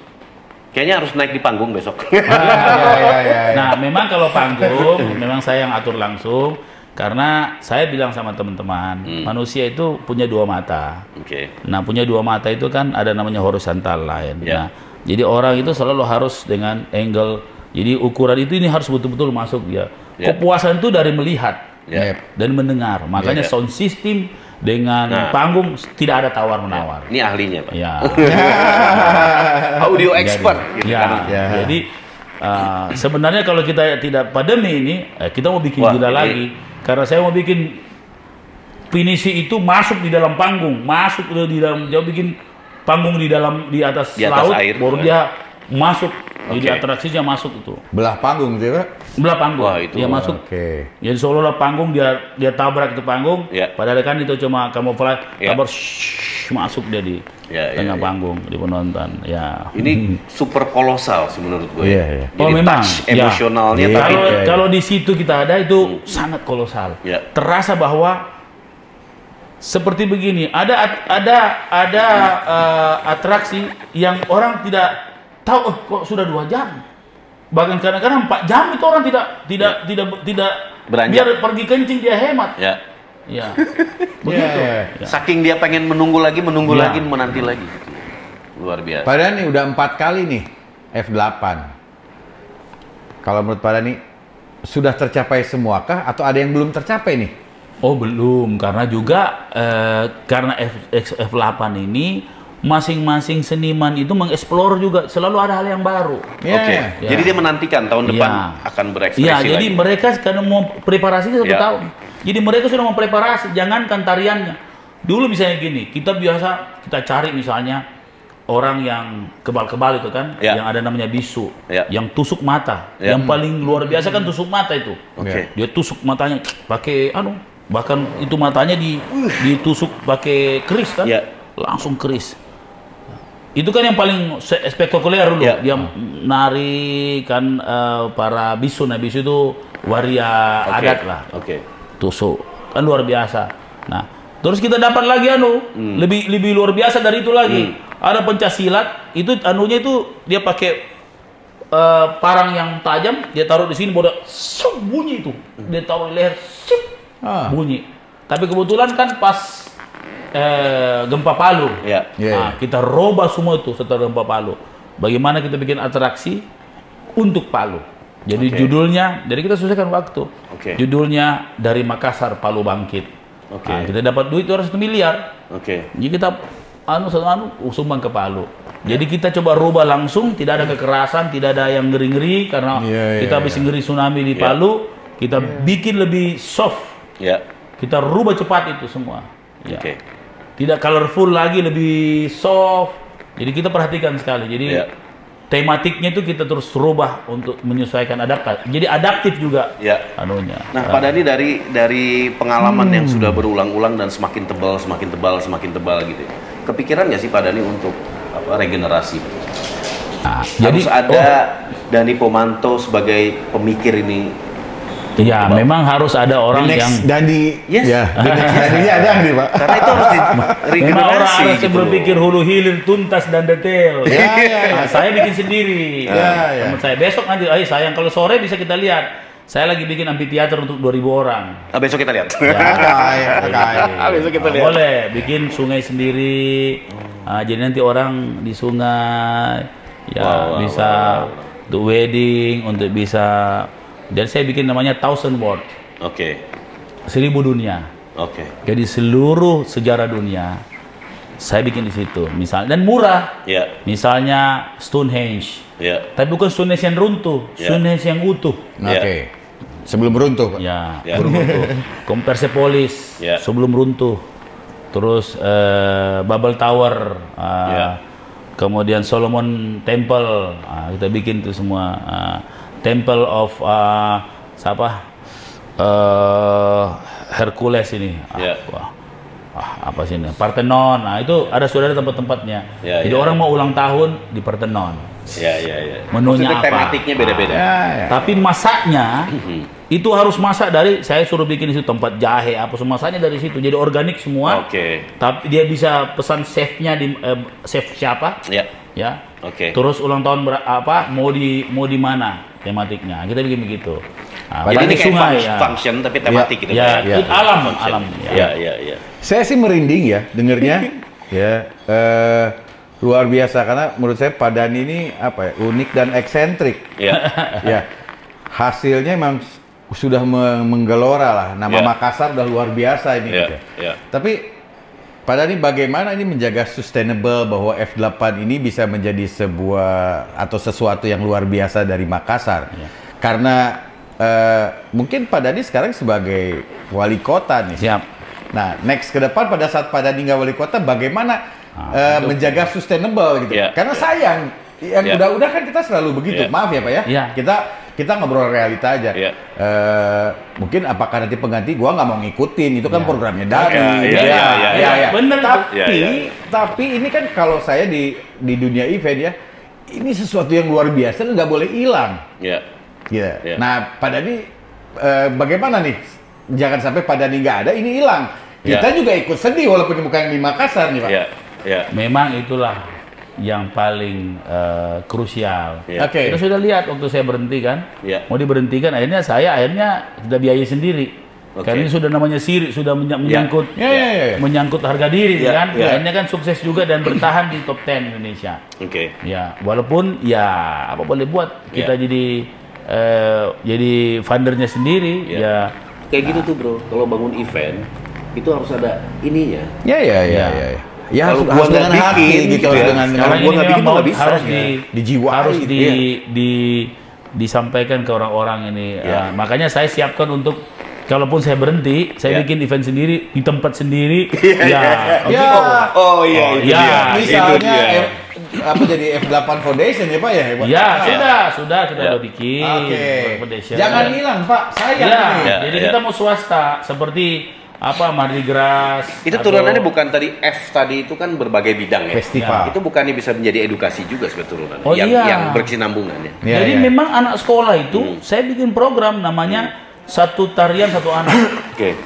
Kayaknya harus naik di panggung besok. Ya. Nah, memang kalau panggung, memang saya yang atur langsung. Karena saya bilang sama teman-teman, manusia itu punya 2 mata. Oke. Nah, punya 2 mata itu kan ada namanya horizontal line. Ya. Nah, jadi orang itu selalu harus dengan angle. Jadi ukuran itu ini harus betul-betul masuk ya. Ya. Kepuasan itu dari melihat Ya. dan mendengar. Makanya Ya. sound system dengan Nah. panggung tidak ada tawar-menawar. Ini ahlinya Pak. Ya. Audio expert. Gitu Ya, kan. Ya. jadi sebenarnya kalau kita tidak pandemi ini, kita mau bikin Wah, gila ini- lagi. Karena saya mau bikin finisi itu masuk di dalam panggung, masuk di dalam, dia bikin panggung di atas Di atas laut, air. baru dia masuk. Jadi Oke. atraksinya masuk itu. Belah panggung tuh, Pak. Belah panggung, Wah, itu. dia masuk. Oke. Jadi seolah-olah panggung dia tabrak itu panggung, Ya. padahal kan itu cuma camouflage, Ya. tabrak masuk dia di Ya, tengah ya. panggung di penonton. Ya. Ini super kolosal sih menurut gue. Iya, iya. Jadi Oh, memang. touch Ya. emosionalnya Iya. tapi Kalau di situ kita ada itu sangat kolosal. Ya. Terasa bahwa seperti begini, ada atraksi yang orang tidak tahu, oh, kok sudah 2 jam. Bahkan kadang-kadang 4 jam itu orang tidak Beranjak. biar pergi kencing dia hemat. ya Ya. Begitu. Ya. Ya. saking dia pengen menunggu lagi, Ya. menanti lagi. Luar biasa. Padahal nih udah 4 kali nih F8. Kalau menurut Pak Dhani sudah tercapai semuakah atau ada yang belum tercapai nih? Oh belum, karena juga karena F8 ini masing-masing seniman itu mengeksplor juga, selalu ada hal yang baru. Ya. Oke. Ya. Jadi dia menantikan tahun depan Ya. akan berekspresi Iya, lagi. jadi mereka karena mau preparasi 1 Ya. tahun. Jadi mereka sudah mau preparasi, jangankan tariannya. Dulu misalnya gini, kita cari misalnya orang yang kebal-kebal itu kan, Ya. yang ada namanya bisu, Ya. yang tusuk mata. Ya. Yang paling luar biasa kan tusuk mata itu. Oke. Dia tusuk matanya pakai bahkan itu matanya ditusuk pakai keris kan, Ya. langsung keris. Itu kan yang paling spektakuler dulu. Ya. Dia nari kan para bisu. Nah, bisu itu waria Oke. adat lah. Oke. Tusuk. Kan luar biasa. Nah, terus kita dapat lagi lebih luar biasa dari itu lagi. Ada pencaksilat, itu anunya itu dia pakai parang yang tajam, dia taruh di sini, baru bunyi itu. Dia taruh di leher, bunyi. Tapi kebetulan kan pas gempa Palu. Ya. Iya, Nah, kita robah semua itu setelah gempa Palu. Bagaimana kita bikin atraksi untuk Palu. Jadi Oke. judulnya, jadi kita selesaikan waktu. Oke. Judulnya Dari Makassar Palu Bangkit. Oke. Nah, kita dapat duit 200 miliar. Oke. Jadi kita sumbang ke Palu. Jadi kita coba rubah langsung, tidak ada kekerasan, tidak ada yang ngeri-ngeri karena Iya, kita iya, habis ngeri tsunami di Iya. Palu, kita bikin lebih soft. Ya. Kita rubah cepat itu semua. Ya. Oke. Tidak colorful lagi, lebih soft. Jadi kita perhatikan sekali. Jadi Ya. tematiknya itu kita terus rubah untuk menyesuaikan adaptasi. Jadi adaptif juga Ya. anunya. Nah, Pak Dhani dari pengalaman yang sudah berulang-ulang dan semakin tebal gitu. Kepikiran nggak sih Pak Dhani untuk regenerasi? Nah, Harus ada Dhani Pomanto sebagai pemikir ini. ya memang harus ada orang The next yang Dandi. Yes. Ya, the next Dandi-nya ada nih, Pak. Karena itu harus memang regenerasi orang harus gitu loh. berpikir hulu hilir, tuntas dan detail. Ya, ya, ya. Nah, saya bikin sendiri. Ya, ya. Teman saya besok nanti, sayang kalau sore bisa kita lihat. Saya lagi bikin amphitheater untuk 2000 orang. Besok kita lihat. Ya, Besok kita lihat. boleh bikin sungai sendiri. Jadi nanti orang di sungai ya Wow, bisa untuk wedding, untuk bisa. Dan saya bikin namanya 1000 word. Oke. 1000 dunia. Oke. Jadi seluruh sejarah dunia saya bikin di situ. Misalnya dan murah. Ya. Misalnya Stonehenge. Ya. Tapi bukan Stonehenge yang runtuh, Stonehenge yang utuh. Oke. Sebelum runtuh, Pak. Ya, Ya. sebelum runtuh. Persepolis Ya. sebelum runtuh. Terus Babel Tower, kemudian Solomon Temple, kita bikin itu semua. Temple of Hercules ini. Ya. Apa sih ini? Parthenon. Nah, itu sudah ada tempat-tempatnya. Ya, Jadi ya. orang mau ulang tahun di Parthenon. Ya. Menunya Maksudnya apa? tematiknya beda-beda. Tapi masaknya itu harus masak dari, saya suruh bikin di situ tempat jahe apa semua, masaknya dari situ. Jadi organik semua. Oke. Tapi dia bisa pesan chefnya di chef siapa? Ya. Ya. Oke. Terus ulang tahun mau di mana tematiknya. Kita bikin begitu. Nah, Jadi ini kayak sungai function tapi tematik gitu. Ya, Pak. alam. Ya. Saya sih merinding ya dengernya. Ya, luar biasa karena menurut saya Padani ini apa ya, unik dan eksentrik. Ya. Ya, hasilnya memang sudah menggelora lah. Nama Ya. Makassar udah luar biasa ini. Ya. gitu. Ya. Tapi Padani bagaimana ini menjaga sustainable bahwa F8 ini bisa menjadi sebuah atau sesuatu yang luar biasa dari Makassar? Ya. Karena mungkin Padani sekarang sebagai wali kota nih. Siap. Nah, next ke depan pada saat Padani nggak wali kota, bagaimana menjaga sustainable gitu? Ya. Karena sayang, yang Ya. udah-udah kan kita selalu begitu. Ya. Maaf ya Pak ya. Ya. Kita ngobrol realita aja. Ya. Mungkin apakah nanti pengganti gua nggak mau ngikutin, itu kan Ya. programnya Dari. Ya. Bener tuh. Tapi ini kan kalau saya di dunia event ya, ini sesuatu yang luar biasa dan nggak boleh hilang. Ya. Ya. Ya. Nah, Padani bagaimana nih? Jangan sampai Padani nggak ada, ini hilang. Ya. Kita juga ikut sedih walaupun bukan di Makassar nih Pak. Ya. Memang itulah yang paling krusial. Ya. Oke. Kita sudah lihat waktu saya berhenti kan, Ya. mau diberhentikan, akhirnya sudah biayai sendiri. Oke. Karena ini sudah namanya siri, sudah menyangkut Ya. menyangkut harga diri Ya, kan. ya. Akhirnya kan sukses juga dan bertahan di top 10 Indonesia. Oke. Ya, walaupun ya apa boleh buat kita Ya. jadi fundernya sendiri Ya. ya. Kayak gitu tuh bro, kalau bangun event itu harus ada ininya. Ya. Ya Kalau harus gua dengan nggak hati bikin, gitu, gitu harus ya. dengan Kalau Sekarang gua ini nggak bikin memang nggak bisa. harus dijiwai harus gitu, disampaikan ke orang-orang ini. Ya. Makanya saya siapkan untuk kalaupun saya berhenti, saya Ya. bikin event sendiri di tempat sendiri. Ya. Ya. Oh iya, itu ya. dia. Misalnya Itu dia. apa jadi F8 Foundation ya Pak ya? Pak? Ya, Ah. sudah kita Ya. udah bikin. Oke. Foundation. Jangan hilang Pak, sayang Ya, nih. Ya, jadi ya. kita mau swasta seperti Mardi Gras. Itu atau- turunannya bukan tadi F tadi itu kan berbagai bidang ya. Festival. Itu bukannya bisa menjadi edukasi juga sebetulnya turunannya. Oh, yang, iya. yang berkesinambungan ya. Ya, Jadi ya. memang anak sekolah itu saya bikin program namanya Satu Tarian Satu Anak. Oke.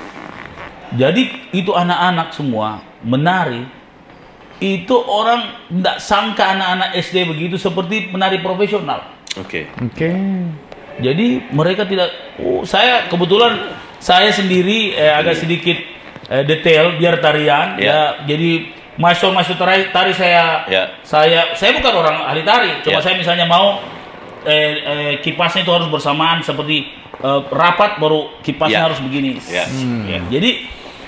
Jadi itu anak-anak semua menari. Itu orang tidak sangka anak-anak SD begitu seperti penari profesional. Oke. Oke. Jadi mereka tidak. Saya kebetulan saya sendiri agak sedikit detail biar tarian Ya. ya. Jadi maestro tari saya Ya. saya bukan orang ahli tari. Cuma Ya. saya misalnya mau kipasnya itu harus bersamaan seperti rapat baru kipasnya Ya. harus begini. Ya. Ya, jadi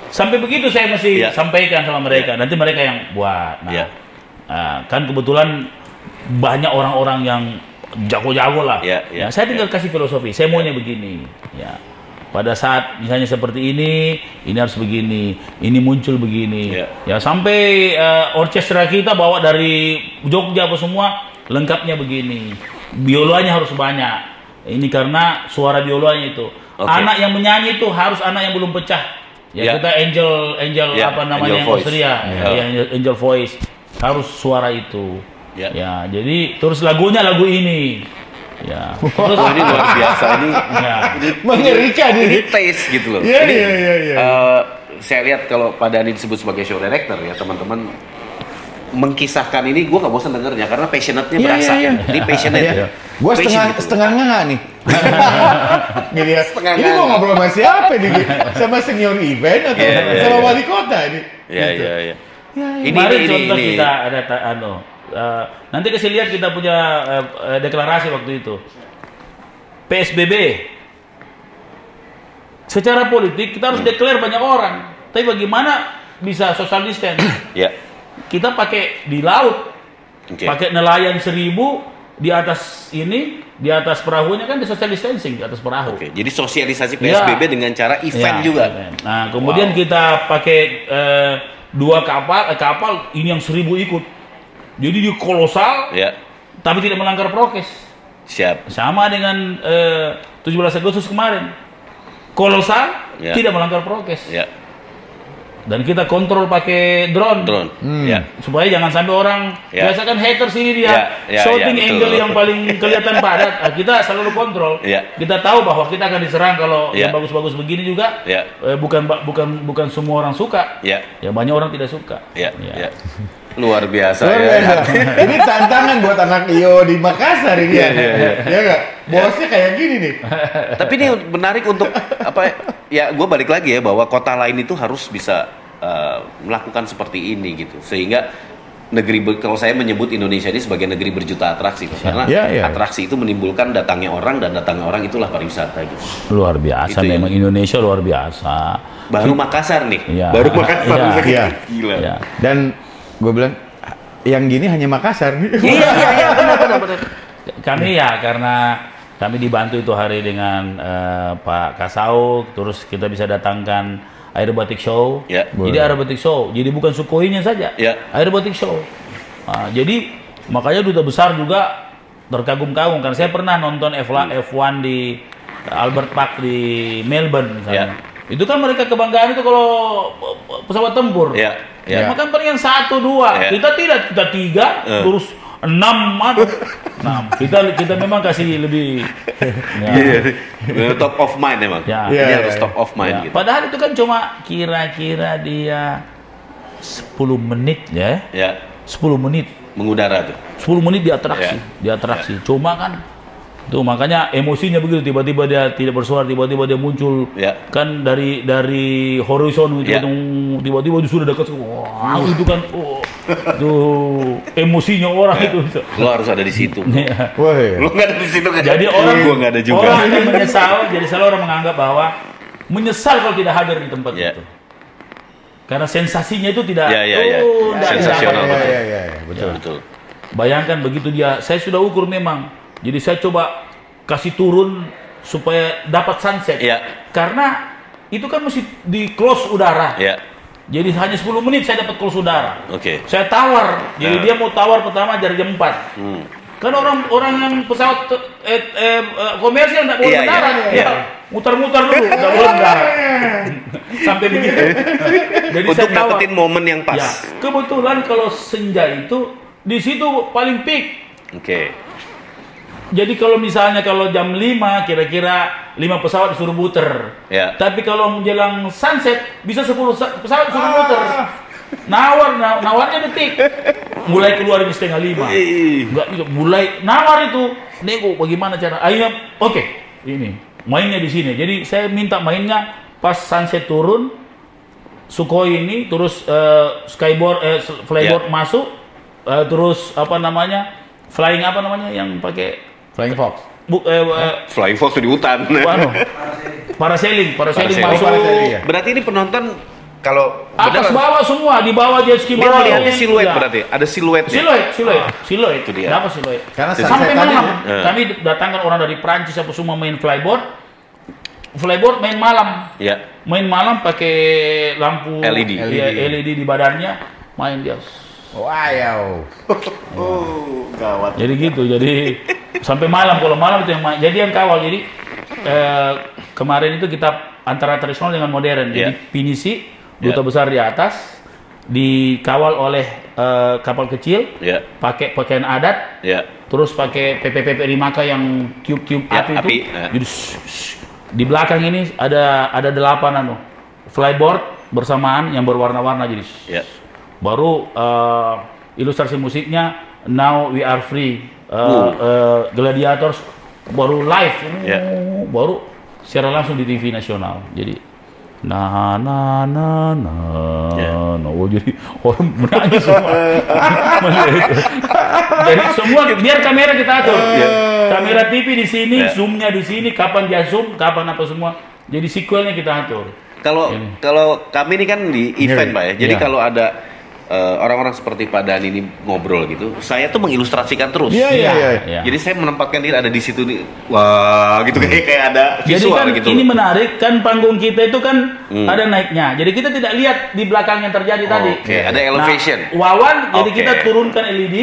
sampai begitu saya mesti Ya. sampaikan sama mereka. Nanti mereka yang buat. Nah, Ya. kan kebetulan banyak orang-orang yang jago-jago lah. Ya, ya, Saya tinggal kasih filosofi. Saya maunya begini. Ya. Pada saat misalnya seperti ini harus begini. Ini muncul begini. Ya. Ya sampai orkestra kita bawa dari Jogja apa semua lengkapnya begini. Biolanya harus banyak. Ini karena suara biolanya itu. Oke. Anak yang menyanyi itu harus anak yang belum pecah. Ya, Ya. kita angel Ya, apa namanya angel yang voice. Austria. Ya. Ya, angel voice. Harus suara itu. Ya. Ya, jadi terus lagunya lagu ini. Ya. Terus Wah, ini luar biasa ini. ya. Mengerikan Ini taste gitu loh. Iya, Ini, iya. saya lihat kalau Pak Dhani disebut sebagai show director ya teman-teman mengkisahkan ini gue nggak bosan dengernya karena passionate-nya berasa. Ini passionate. Iya. Gua Passion gitu. setengah nganga nih. Gini ya. Setengah Ini mau nganga. ngobrol sama siapa nih? Sama senior event atau Iya, iya, sama iya. wali kota ini? Iya iya iya. Kemarin contoh kita ada nanti kasih lihat kita punya deklarasi waktu itu. PSBB secara politik kita harus declare banyak orang. Tapi bagaimana bisa social distance? Ya. Kita pakai di laut, pakai nelayan 1000 di atas ini, di atas perahunya kan di social distancing di atas perahu. Jadi sosialisasi PSBB dengan cara event juga. Event. Nah, kemudian kita pakai 2 kapal ini yang 1000 ikut. Jadi di kolosal, tapi tidak melanggar prokes. Siap. Sama dengan 17 Agustus kemarin, kolosal, tidak melanggar prokes. Dan kita kontrol pakai drone. Supaya jangan sampai orang biasa kan hackers ini dia shooting angle yang paling kelihatan padat. Nah, kita selalu kontrol. Kita tahu bahwa kita akan diserang kalau yang bagus-bagus begini juga. Bukan semua orang suka. Ya banyak orang tidak suka. Luar biasa. Ini tantangan buat anak Iyo di Makassar ini. Ya nggak? Bosnya kayak gini nih. Tapi ini menarik untuk apa? Ya, gue balik lagi ya bahwa kota lain itu harus bisa melakukan seperti ini gitu, sehingga kalau saya menyebut Indonesia ini sebagai negeri berjuta atraksi, karena atraksi itu menimbulkan datangnya orang, dan datangnya orang itulah pariwisata gitu. Luar biasa, itu memang Indonesia luar biasa. Baru Makassar nih, baru Makassar. Gila. Dan gue bilang yang gini hanya Makassar nih. Iya, benar. Kami karena kami dibantu itu hari dengan Pak Kasau, terus kita bisa datangkan Aerobatic Show. Jadi Aerobatic Show, jadi bukan Sukhoinya saja, Aerobatic Show. Nah, jadi makanya duta besar juga terkagum-kagum, karena saya pernah nonton F1 di Albert Park di Melbourne misalnya. Itu kan mereka kebanggaan itu kalau pesawat tempur. Maka paling yang 1, 2. Kita tidak, kita 3 terus 6 Nah, kita memang kasih lebih top of mind emang. Ini harus top of mind gitu. Padahal itu kan cuma kira-kira dia 10 menit 10 menit mengudara tuh. 10 menit di atraksi. Cuma kan tuh makanya emosinya begitu, tiba-tiba dia tidak bersuara, tiba-tiba dia muncul kan dari horizon gitu, tiba-tiba dia sudah dekat. Wow, itu kan tuh emosinya orang itu. Lo harus ada di situ. Lo nggak ada di situ kan? Jadi orang gua nggak ada juga. Orang ini menyesal, jadi selalu orang menganggap bahwa menyesal kalau tidak hadir di tempat itu. Karena sensasinya itu tidak sensasional. Betul. Bayangkan begitu dia, saya sudah ukur memang. Jadi saya coba kasih turun supaya dapat sunset. Karena itu kan mesti di close udara. Jadi hanya 10 menit saya dapat close udara. Saya tawar. Jadi dia mau tawar pertama dari jam 4. Kan orang yang pesawat komersial nggak boleh mendarat. Mutar-mutar dulu, nggak boleh mendarat. Sampai begitu. Jadi untuk dapetin momen yang pas. Kebetulan kalau senja itu di situ paling peak. Jadi kalau misalnya kalau jam 5 kira-kira 5 pesawat disuruh muter. Tapi kalau menjelang sunset bisa 10 pesawat disuruh muter. Nawarnya detik. Mulai keluar di 4:30. Enggak bisa, mulai nawar itu. Nego bagaimana cara? Akhirnya ini mainnya di sini. Jadi saya minta mainnya pas sunset turun, Sukhoi ini terus flyboard masuk, terus flying yang pakai Flying Fox. Flying Fox di hutan. Parasailing masuk. Berarti ini penonton kalau atas bawah semua, di bawah jet ski bawah. Lihatnya siluet berarti. Ada siluetnya. Siluet itu dia. Kenapa siluet? Karena sampai malam kami datangkan orang dari Prancis semua main flyboard main malam. Main malam pakai lampu LED di badannya, main dia. Wow. Gawat. Jadi gitu, jadi sampai malam. Kalau malam itu yang jadi yang kawal. Jadi kemarin itu kita antara tradisional dengan modern. Jadi pinisi duta besar di atas, dikawal oleh kapal kecil, pakai pakaian adat, terus pakai PPP Rimaka yang tiup-tiup api. Jadi di belakang ini ada 8 flyboard bersamaan yang berwarna-warna jadi. Baru ilustrasi musiknya Now We Are Free, Gladiators baru live, baru secara langsung di TV nasional. Jadi jadi orang menangis semua. Jadi semua biar kamera kita atur. Kamera TV di sini, zoomnya di sini, kapan dia zoom, kapan apa semua. Jadi sequelnya kita atur. Kalau kami ini kan di event Pak ya. Jadi Iya. kalau ada orang-orang seperti Pak Dhani ini ngobrol gitu, saya tuh mengilustrasikan terus. Iya. Jadi saya menempatkan diri ada di situ nih. Wah, gitu kayak ada Jadi visual kan gitu. ini menarik kan panggung kita itu kan ada naiknya. Jadi kita tidak lihat di belakang yang terjadi tadi. Oke, ada elevation. Nah, Wawan jadi Oke. kita turunkan LED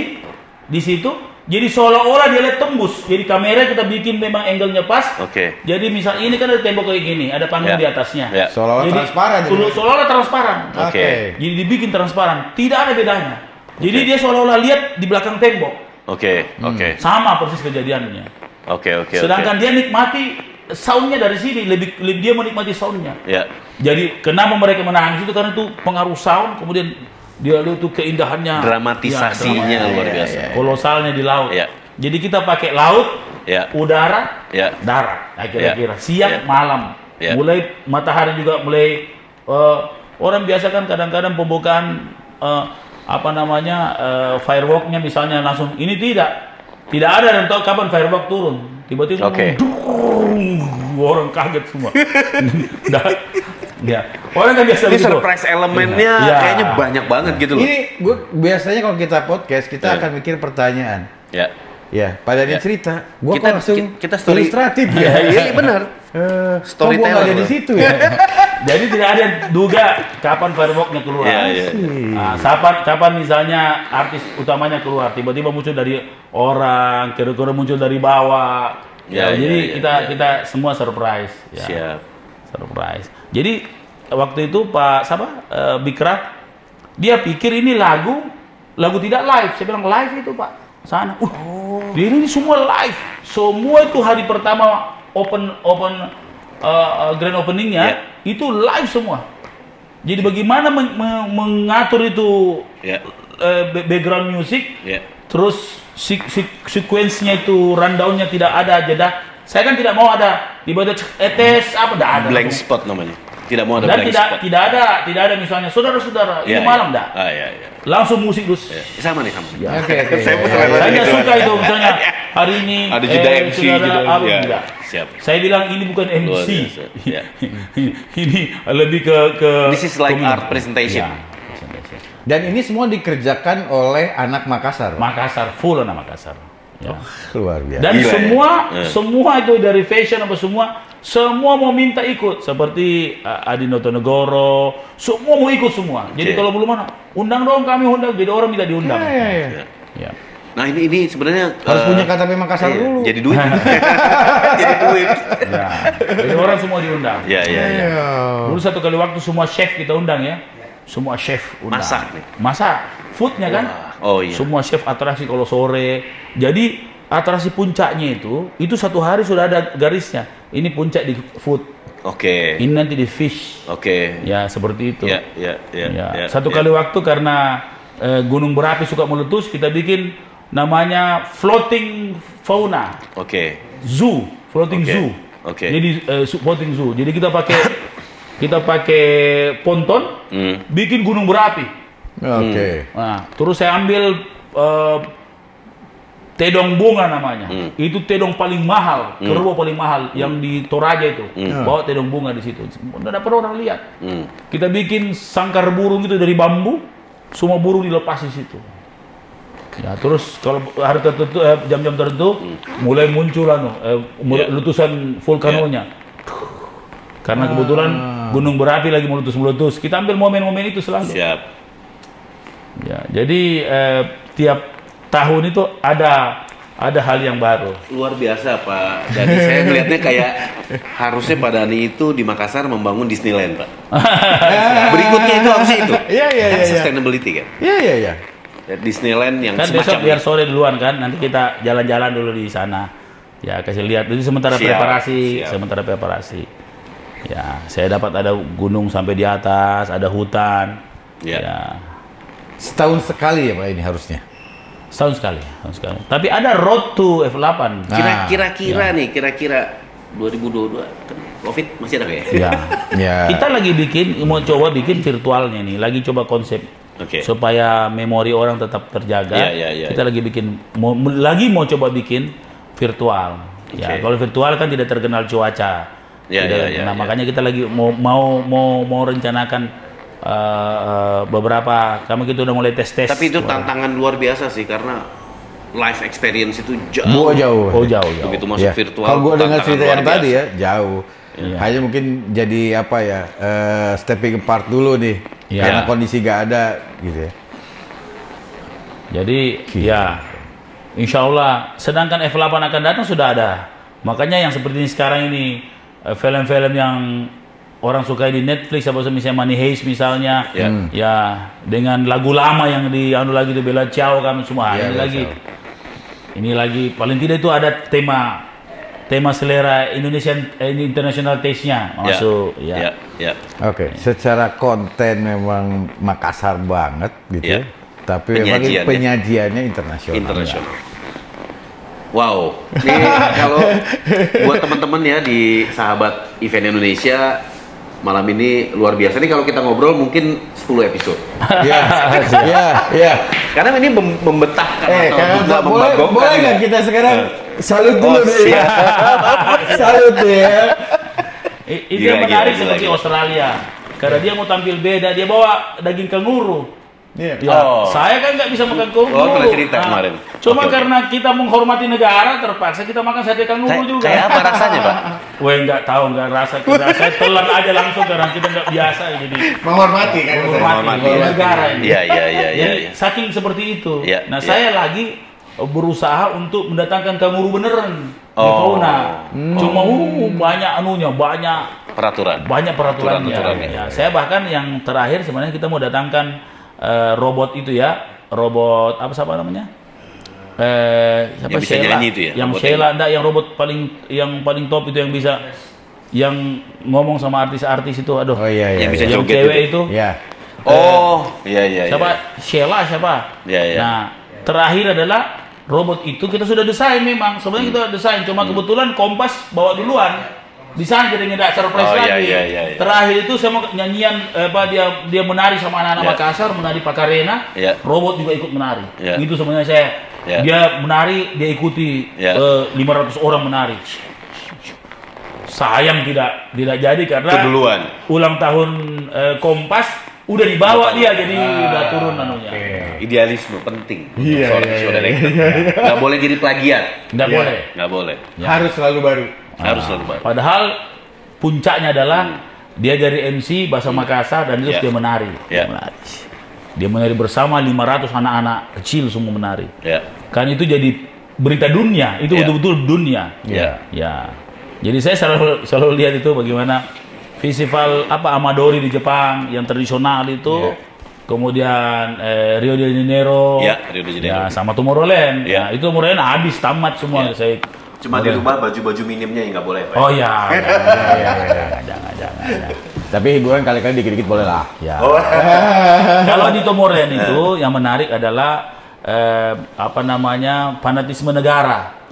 di situ. Jadi seolah-olah dia lihat tembus. Jadi kamera kita bikin memang angle-nya pas. Oke. Jadi misal ini kan ada tembok kayak gini, ada panggung Ya. di atasnya. Ya. Seolah-olah Jadi, transparan. Seolah-olah transparan. Oke. Jadi dibikin transparan. Tidak ada bedanya. Jadi dia seolah-olah lihat di belakang tembok. Oke. Sama persis kejadiannya. Oke. Sedangkan dia nikmati soundnya dari sini, lebih dia menikmati soundnya. Ya. Jadi kenapa mereka menangis itu karena itu pengaruh sound, kemudian dia lihat tuh keindahannya, Dramatisasinya luar biasa. kolosalnya di laut. Ya. Jadi kita pakai laut, Ya. udara, Ya. darat. Nah, kira-kira siang, Ya. malam, Ya. mulai matahari juga mulai orang biasa kan kadang-kadang pembukaan fireworknya misalnya langsung ini tidak ada dan tahu kapan firework turun tiba-tiba Oke. orang kaget semua. Ya. Orang kan biasa Ini begitu. surprise elemennya Iya. kayaknya banyak banget gitu loh. Ini gue biasanya kalau kita podcast kita Iya. akan mikir pertanyaan. Ya. Ya, pada dia Ya. cerita, gue Kita- langsung kita story- ilustratif ya. Iya, benar. Storyteller. Storyteller. Ada di situ ya. Jadi tidak ada yang duga kapan fireworknya keluar. Iya. Nah, kapan misalnya artis utamanya keluar, tiba-tiba muncul dari orang, kira-kira muncul dari bawah. Ya, Jadi ya. kita semua surprise. Ya. Siap. Surprise. Jadi waktu itu Pak Bikrat dia pikir ini lagu tidak live. Saya bilang live itu Pak sana. Ini semua live. Semua itu hari pertama grand openingnya itu live semua. Jadi bagaimana mengatur itu background music, terus sequence-nya itu rundown-nya tidak ada jeda. Saya kan tidak mau ada tiba-tiba etes apa tidak ada. Blank spot namanya. Tidak mau ada Dan blank tidak spot. tidak ada misalnya saudara-saudara ini malam dah. Iya. Langsung musik terus. Sama nih sama. Oke. Saya pun Saya selera nggak gitu. suka itu misalnya hari ini Ada jeda MC saudara, gitu. apa, Ya. tidak. Siap. Saya bilang ini bukan Luar MC. biasa. Ya. Ini lebih ke This is like komedi. art presentation. Ya, presentation. Dan ini semua dikerjakan oleh anak Makassar. Makassar, full anak Makassar. Ya. Luar biasa. Dan Gila, semua itu dari fashion apa semua mau minta ikut seperti Adi Notonegoro, semua mau ikut semua. Jadi Oke. kalau belum mana, undang dong kami undang. Jadi orang minta diundang. Ya. Ya. Nah ini sebenarnya Harus punya KTP Makassar iya, dulu. Jadi duit. Jadi duit. Ya. Jadi orang semua diundang. Iya. Dulu satu kali waktu semua chef kita undang ya. Semua chef undang. Masak nih. Masak. Foodnya kan. Oh iya. Semua chef atraksi kalau sore. Jadi atraksi puncaknya itu satu hari sudah ada garisnya. Ini puncak di food. Oke. Ini nanti di fish. Oke. Ya seperti itu. Ya. Ya. Satu kali waktu karena gunung berapi suka meletus, kita bikin namanya floating fauna. Oke. Zoo, floating Oke. zoo. Oke. Jadi floating zoo. Jadi kita pakai ponton, bikin gunung berapi. Oke. Nah, terus saya ambil tedong bunga namanya. Itu tedong paling mahal, kerbau paling mahal yang di Toraja itu. Bawa tedong bunga di situ. Nggak dapat orang lihat. Kita bikin sangkar burung itu dari bambu, semua burung dilepas di situ. Ya, terus kalau hari tertentu jam-jam tertentu mulai muncul letusan vulkanonya. Karena kebetulan gunung berapi lagi meletus-meletus. Kita ambil momen-momen itu selalu. Siap. Ya, jadi tiap tahun itu ada hal yang baru. Luar biasa Pak. Jadi saya melihatnya kayak harusnya Pak Dhani itu di Makassar membangun Disneyland Pak. Berikutnya itu harusnya itu. Iya. Kan sustainability kan. Iya. Ya, Disneyland yang Kan besok semacam biar sore duluan kan, nanti kita jalan-jalan dulu di sana. Ya, kasih lihat. Jadi sementara Siap, preparasi, siap. sementara preparasi. Ya, saya dapat ada gunung sampai di atas, ada hutan. Ya. Setahun sekali ya Pak ini harusnya. Setahun sekali. Tapi ada road to F8. Kira-kira 2022 kan Covid masih ada kayak. Ya. Ya. Kita lagi mau coba bikin virtualnya nih, lagi coba konsep Oke. supaya memori orang tetap terjaga. Iya. Kita lagi mau coba bikin virtual. Ya, Oke. kalau virtual kan tidak terkenal cuaca. Nah makanya kita lagi mau rencanakan beberapa, kami kita udah mulai tes. Tapi itu tantangan luar biasa sih karena live experience itu jauh. Jauh. Begitu masuk virtual. Kalau gue dengar cerita yang tadi ya, biasa. jauh. Hanya mungkin jadi stepping apart dulu nih, karena kondisi gak ada gitu ya. Jadi insya Allah, sedangkan F8 akan datang sudah ada. Makanya yang seperti ini sekarang ini, film-film yang orang suka di Netflix, apa misalnya Money Heist misalnya, dengan lagu lama yang lagi itu Bella Ciao kan semua. Ini lagi paling tidak itu ada tema selera international taste-nya masuk. Oke, secara konten memang Makassar banget gitu. Tapi penyajiannya internasional. Wow, ini kalau buat teman-teman ya di sahabat event Indonesia malam ini luar biasa nih, kalau kita ngobrol mungkin 10 episode. Iya. Karena ini membetahkan atau membagongkan. Boleh nggak kita sekarang salut dulu nih? Salut ya. Itu yang menarik seperti Australia. Karena dia mau tampil beda, dia bawa daging kanguru. Saya kan nggak bisa makan kanguru. Pernah cerita kemarin. Cuma karena kita menghormati negara, terpaksa kita makan sate kanguru juga. Kayak apa rasanya, Pak? Wah, nggak tahu, nggak rasa. Saya telan aja langsung karena kita nggak biasa, jadi menghormati negara ini. Iya. Jadi saking seperti itu. Nah, saya lagi berusaha untuk mendatangkan kanguru beneran di fauna. Cuma banyak banyak peraturannya. Ya, saya bahkan yang terakhir sebenarnya kita mau datangkan robot itu robot apa namanya? Yang bisa nyanyi itu ya? Yang Sheila, yang robot paling top itu yang bisa ngomong sama artis-artis itu, yang bisa yang joget cewek itu. Iya. Siapa? Sheila siapa? Nah, terakhir adalah robot itu kita sudah desain memang. Sebenarnya kita desain, cuma kebetulan Kompas bawa duluan. Desain jadi nggak surprise lagi. Terakhir itu saya mau nyanyian dia menari sama anak-anak Makassar, menari Pakarena. Robot juga ikut menari. Itu sebenarnya saya. Dia menari, dia ikuti 500 orang menari. Sayang tidak jadi karena keduluan. Ulang tahun Kompas udah dibawa dia, jadi udah turun anunya. Idealisme penting. Nggak boleh jadi plagiat. Nggak boleh. Harus selalu baru. Padahal puncaknya adalah dia dari MC bahasa Makassar dan terus dia menari. Dia menari bersama 500 anak-anak kecil semua menari. Kan itu jadi berita dunia, itu betul-betul dunia. Jadi saya selalu lihat itu bagaimana festival Amadori di Jepang yang tradisional itu. Kemudian Rio de Janeiro. Sama Tomorrowland. Itu Tomorrowland habis tamat semua. Saya cuma di rumah baju-baju minimnya yang nggak boleh, Pak. Jangan. Tapi hiburan kali-kali dikit-dikit boleh lah. Kalau di Tomorrowland itu yang menarik adalah fanatisme negara.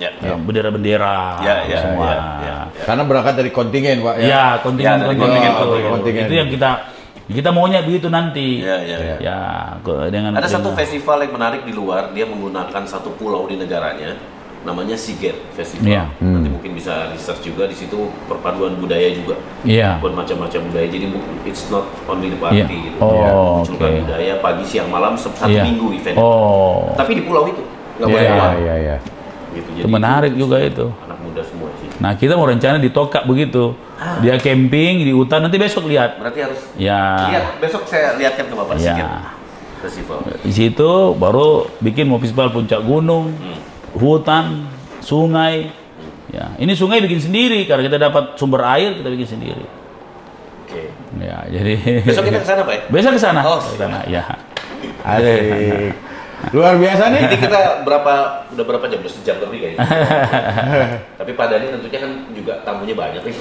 Bendera-bendera semua. Karena berangkat dari kontingen, Pak. Kontingen itu yang kita maunya begitu nanti. Dengan satu festival yang menarik di luar, dia menggunakan satu pulau di negaranya. Namanya Siget Festival. Nanti mungkin bisa research juga di situ, perpaduan budaya juga. Bermacam-macam budaya. Jadi it's not only the party gitu. Munculkan budaya pagi, siang, malam satu minggu event. Tapi di pulau itu nggak boleh keluar. Gitu. Jadi itu menarik juga itu. Anak muda semua sih. Nah, kita mau rencana di Tokak begitu. Dia camping di hutan, nanti besok lihat. Berarti harus lihat. Besok saya lihatkan ke Bapak Siget Festival. Di situ baru bikin mau festival puncak gunung. Hutan, sungai, ini sungai bikin sendiri karena kita dapat sumber air, kita bikin sendiri. Jadi besok kita ke sana, Pak? Besok ke sana. Asik. Luar biasa nih. Ini kita udah berapa jam? Udah sejam lebih kayaknya. Tapi Pak Dhani tentunya kan juga tamunya banyak nih.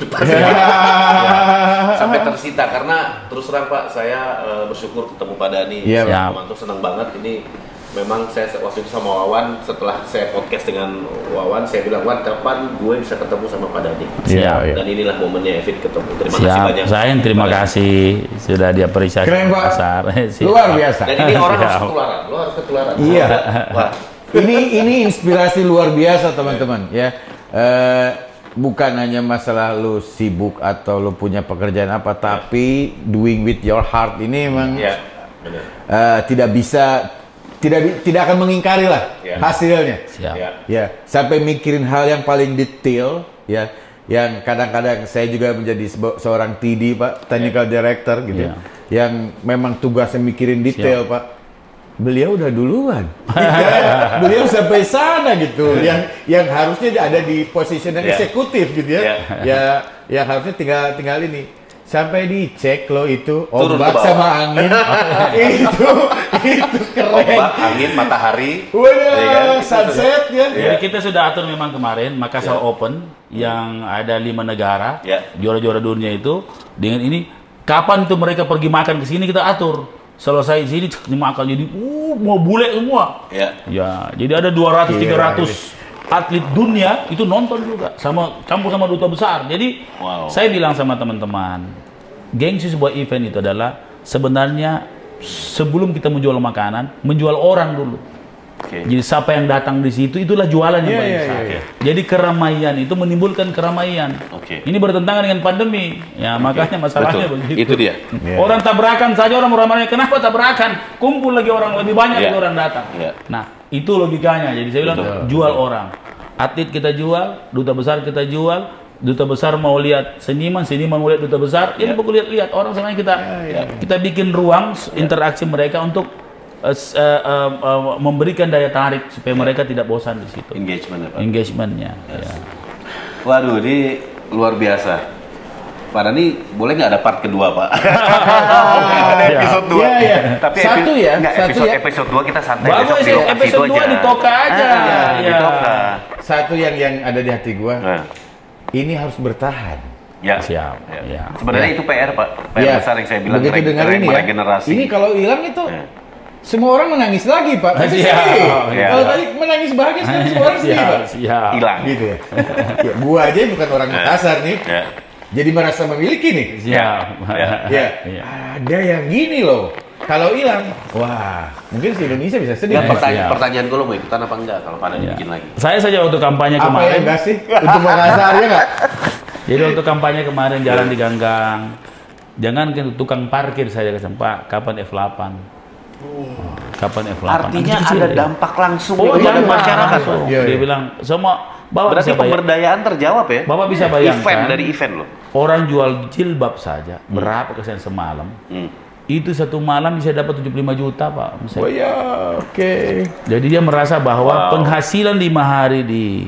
Sampai tersita karena terus terang Pak, saya bersyukur ketemu Pak Dhani. Mantap, senang banget ini. Memang saya waktu itu sama Wawan, setelah saya podcast dengan Wawan, saya bilang, Wan, kapan gue bisa ketemu sama Pak Dhani? Dan inilah momennya Evit ketemu. Terima kasih banyak. Saya terima kasih sudah diapresiasi. Keren, Pak. Luar biasa. Dan ini orang harus ketularan. Lo harus ketularan. Ini inspirasi luar biasa, teman-teman. bukan hanya masalah lu sibuk atau lu punya pekerjaan apa, tapi doing with your heart ini emang tidak bisa, tidak akan mengingkari lah hasilnya. Ya, sampai mikirin hal yang paling detail, ya, yang kadang-kadang saya juga menjadi seorang TD, Pak, technical director gitu, yang memang tugasnya mikirin detail, Pak. Beliau udah duluan. Beliau sampai sana gitu. Yang harusnya ada di posisi yang eksekutif gitu ya. Yang harusnya tinggal ini. Sampai dicek loh itu ombak sama angin. itu keren. Ombak, angin, matahari. Waduh, sunset ya. Jadi kita sudah atur memang kemarin Makassar Open yang ada 5 negara juara-juara dunia itu dengan ini kapan itu mereka pergi makan ke sini kita atur. Selesai sini dimakan jadi mau bule semua. Ya, jadi ada 200-300 atlet dunia itu nonton juga campur sama duta besar. Jadi saya bilang sama teman-teman, gengsi sebuah event itu adalah sebenarnya sebelum kita menjual makanan, menjual orang dulu. Jadi siapa yang datang di situ itulah jualan yang paling besar. Jadi keramaian itu menimbulkan keramaian. Ini bertentangan dengan pandemi. Ya, makanya masalahnya begitu. Itu dia. Orang tabrakan saja orang ramai. Kenapa tabrakan? Kumpul lagi orang lebih banyak lagi orang datang. Nah, itu logikanya. Jadi saya bilang jual orang. Atlet kita jual, duta besar kita jual. Duta besar mau lihat seniman mau lihat duta besar. Jadi pokoknya lihat orang sebenarnya kita bikin ruang interaksi mereka untuk memberikan daya tarik supaya mereka tidak bosan di situ. Engagementnya. Waduh, ini luar biasa. Pak Dhani, boleh nggak ada part kedua, Pak? Ada episode 2. Tapi episode 2 kita santai. Bagus, episode 2 di Toka aja. Di Toka. Satu yang ada di hati gua, ini harus bertahan. Siap. Sebenarnya itu PR, Pak. PR besar yang saya bilang. Begitu dengar ini ya, regenerasi. ini kalau hilang itu semua orang menangis lagi, Pak. Kalau tadi menangis bahagia, sekarang semua orang sedih, Pak. Hilang. Gitu ya. Gua aja bukan orang Makassar nih. Jadi merasa memiliki nih. Ada yang gini loh. Kalau hilang, wah, mungkin di Indonesia bisa sedih. Pertanyaan gue, lo mau ikutan apa enggak kalau Pak Dhani bikin lagi? Saya saja waktu kampanye kemarin. Apa yang enggak sih? Untuk Makassar ya nggak? Jadi waktu kampanye kemarin jalan di Ganggang, jangan ke tukang parkir saya kasih, Pak, kapan F8? Kapan F8? Artinya ada dampak langsung kepada masyarakat. Dia bilang semua Bapak berarti pemberdayaan terjawab ya? Bapak bisa bayangkan dari event loh. Orang jual jilbab saja berapa kesan semalam? Itu satu malam bisa dapat 75 juta, Pak. Jadi dia merasa bahwa penghasilan 5 hari di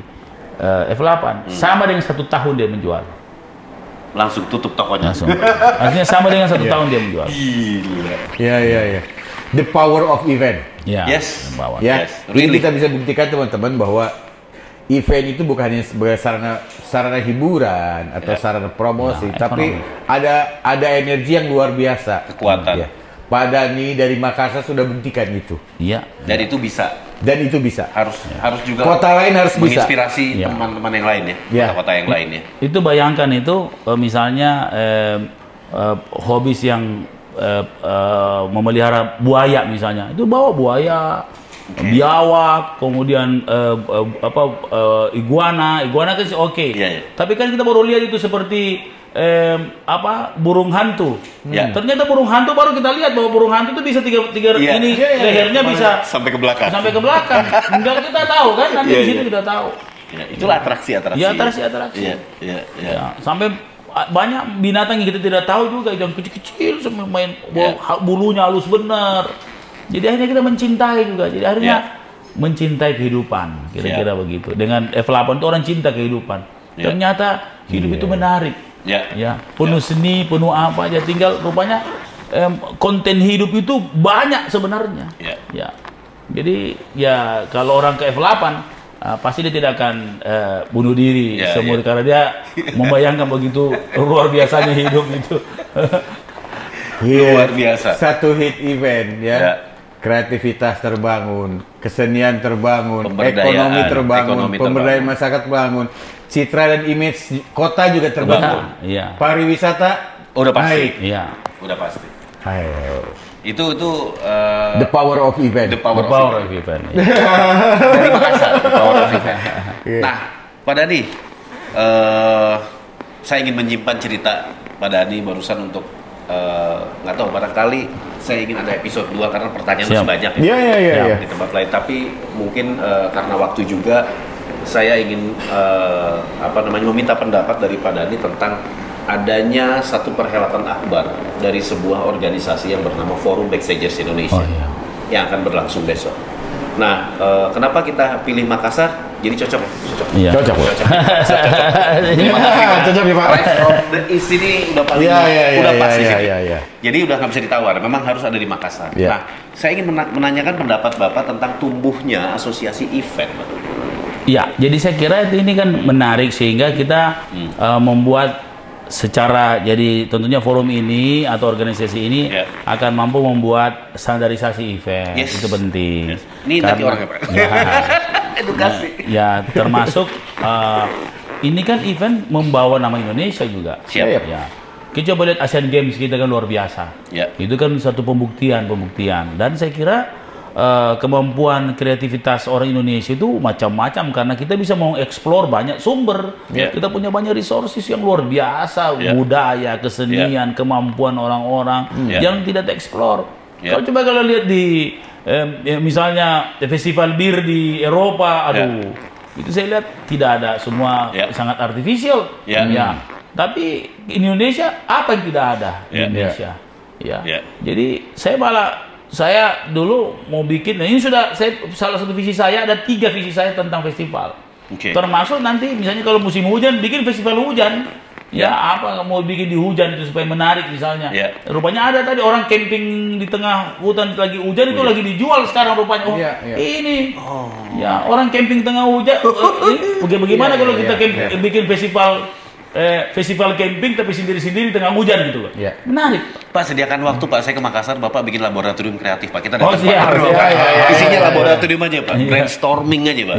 F8 sama dengan 1 tahun dia menjual. Langsung tutup tokonya. Artinya sama dengan 1 tahun dia menjual. Gila. Iya. The power of event. Yes. Ini kita bisa buktikan teman-teman bahwa event itu bukan hanya sebagai sarana hiburan atau sarana promosi, tapi ada energi yang luar biasa. Kekuatan. Pak Dhani dari Makassar sudah buktikan itu. Dan itu bisa. Harus juga. Kota lain harus bisa. Menginspirasi teman-teman yang lain ya. Kota-kota yang lain ya. Itu bayangkan itu misalnya hobis yang memelihara buaya misalnya, itu bawa buaya. Biawak, kemudian iguana kan sih tapi kan kita baru lihat itu seperti burung hantu. Ternyata burung hantu baru kita lihat bahwa burung hantu itu bisa tiga ini lehernya bisa sampai ke belakang. Enggak, kita tahu kan nanti di sini kita tahu. Itulah atraksi. Atraksi. Sampai banyak binatang yang kita tidak tahu juga, yang kecil-kecil sampai main bulunya halus benar. Jadi akhirnya kita mencintai juga. Jadi akhirnya mencintai kehidupan, kira-kira begitu. Dengan F8 itu orang cinta kehidupan. Ternyata hidup itu menarik. Penuh seni, penuh apa aja. Tinggal rupanya konten hidup itu banyak sebenarnya. Jadi ya kalau orang ke F8 pasti dia tidak akan bunuh diri karena dia membayangkan begitu luar biasanya hidup itu. Luar biasa. Satu hit event kreativitas terbangun, kesenian terbangun, ekonomi terbangun, pemberdayaan masyarakat terbangun, citra dan image kota juga terbangun. Pariwisata udah pasti. Udah pasti. Itu the power of event. The power of event. Dari Makassar, the power of event. Nah, Pak Dhani, saya ingin menyimpan cerita Pak Dhani barusan untuk nggak tahu, barangkali saya ingin ada episode 2 karena pertanyaan masih banyak Iya. di tempat lain, tapi mungkin karena waktu juga saya ingin meminta pendapat dari Pak Dhani tentang adanya satu perhelatan akbar dari sebuah organisasi yang bernama Forum Backstagers Indonesia yang akan berlangsung besok. Nah, kenapa kita pilih Makassar? Jadi cocok ya? Iya. Cocok. Cocok nih Pak. Right from the East ini udah paling udah pas di sini. Jadi udah nggak bisa ditawar. Memang harus ada di Makassar. Iya. Nah, saya ingin menanyakan pendapat Bapak tentang tumbuhnya asosiasi event, Pak. Ya, jadi saya kira ini kan menarik sehingga kita membuat secara, jadi tentunya forum ini atau organisasi ini akan mampu membuat standarisasi event. Itu penting. Ini nanti orangnya Pak. Edukasi. Ya, termasuk ini kan event membawa nama Indonesia juga. Siap. Ya. Kita coba lihat Asian Games kita kan luar biasa. Ya. Itu kan satu pembuktian. Dan saya kira kemampuan kreativitas orang Indonesia itu macam-macam karena kita bisa mengeksplor banyak sumber. Kita punya banyak resources yang luar biasa, budaya, kesenian, kemampuan orang-orang yang tidak tereksplor. Kalau lihat di misalnya festival bir di Eropa, itu saya lihat tidak ada, semua sangat artificial. Tapi Indonesia apa yang tidak ada di Indonesia? Jadi saya dulu mau bikin, ini salah satu visi saya, ada 3 visi saya tentang festival. Termasuk nanti misalnya kalau musim hujan, bikin festival hujan. Apa mau bikin di hujan itu supaya menarik misalnya. Rupanya ada tadi orang camping di tengah hutan lagi hujan, itu lagi dijual sekarang rupanya. Ini. Orang camping tengah hujan. Bagaimana kalau kita bikin festival camping tapi sendiri-sendiri di tengah hujan gitu loh. Menarik. Pak, sediakan waktu Pak, saya ke Makassar, Bapak bikin laboratorium kreatif Pak. Kita datang siap. Isinya laboratorium aja Pak, brainstorming aja Pak.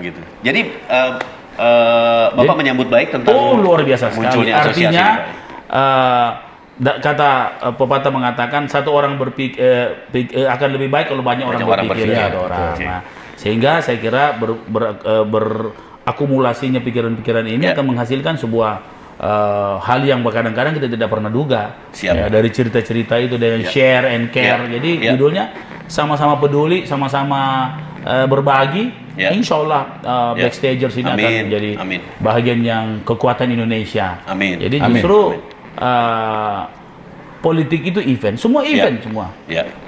Gitu. Jadi Bapak menyambut baik tentang luar biasa munculnya sekali. asosiasi. Artinya kata pepatah mengatakan satu orang akan lebih baik kalau banyak orang berpikir. Nah, sehingga saya kira akumulasinya pikiran-pikiran ini akan menghasilkan sebuah hal yang kadang-kadang kita tidak pernah duga. Dari cerita-cerita itu dengan share and care. Jadi judulnya sama-sama peduli, sama-sama berbagi. Insya Allah Backstagers ini akan menjadi bagian yang kekuatan Indonesia. Jadi justru politik itu event, semua event semua.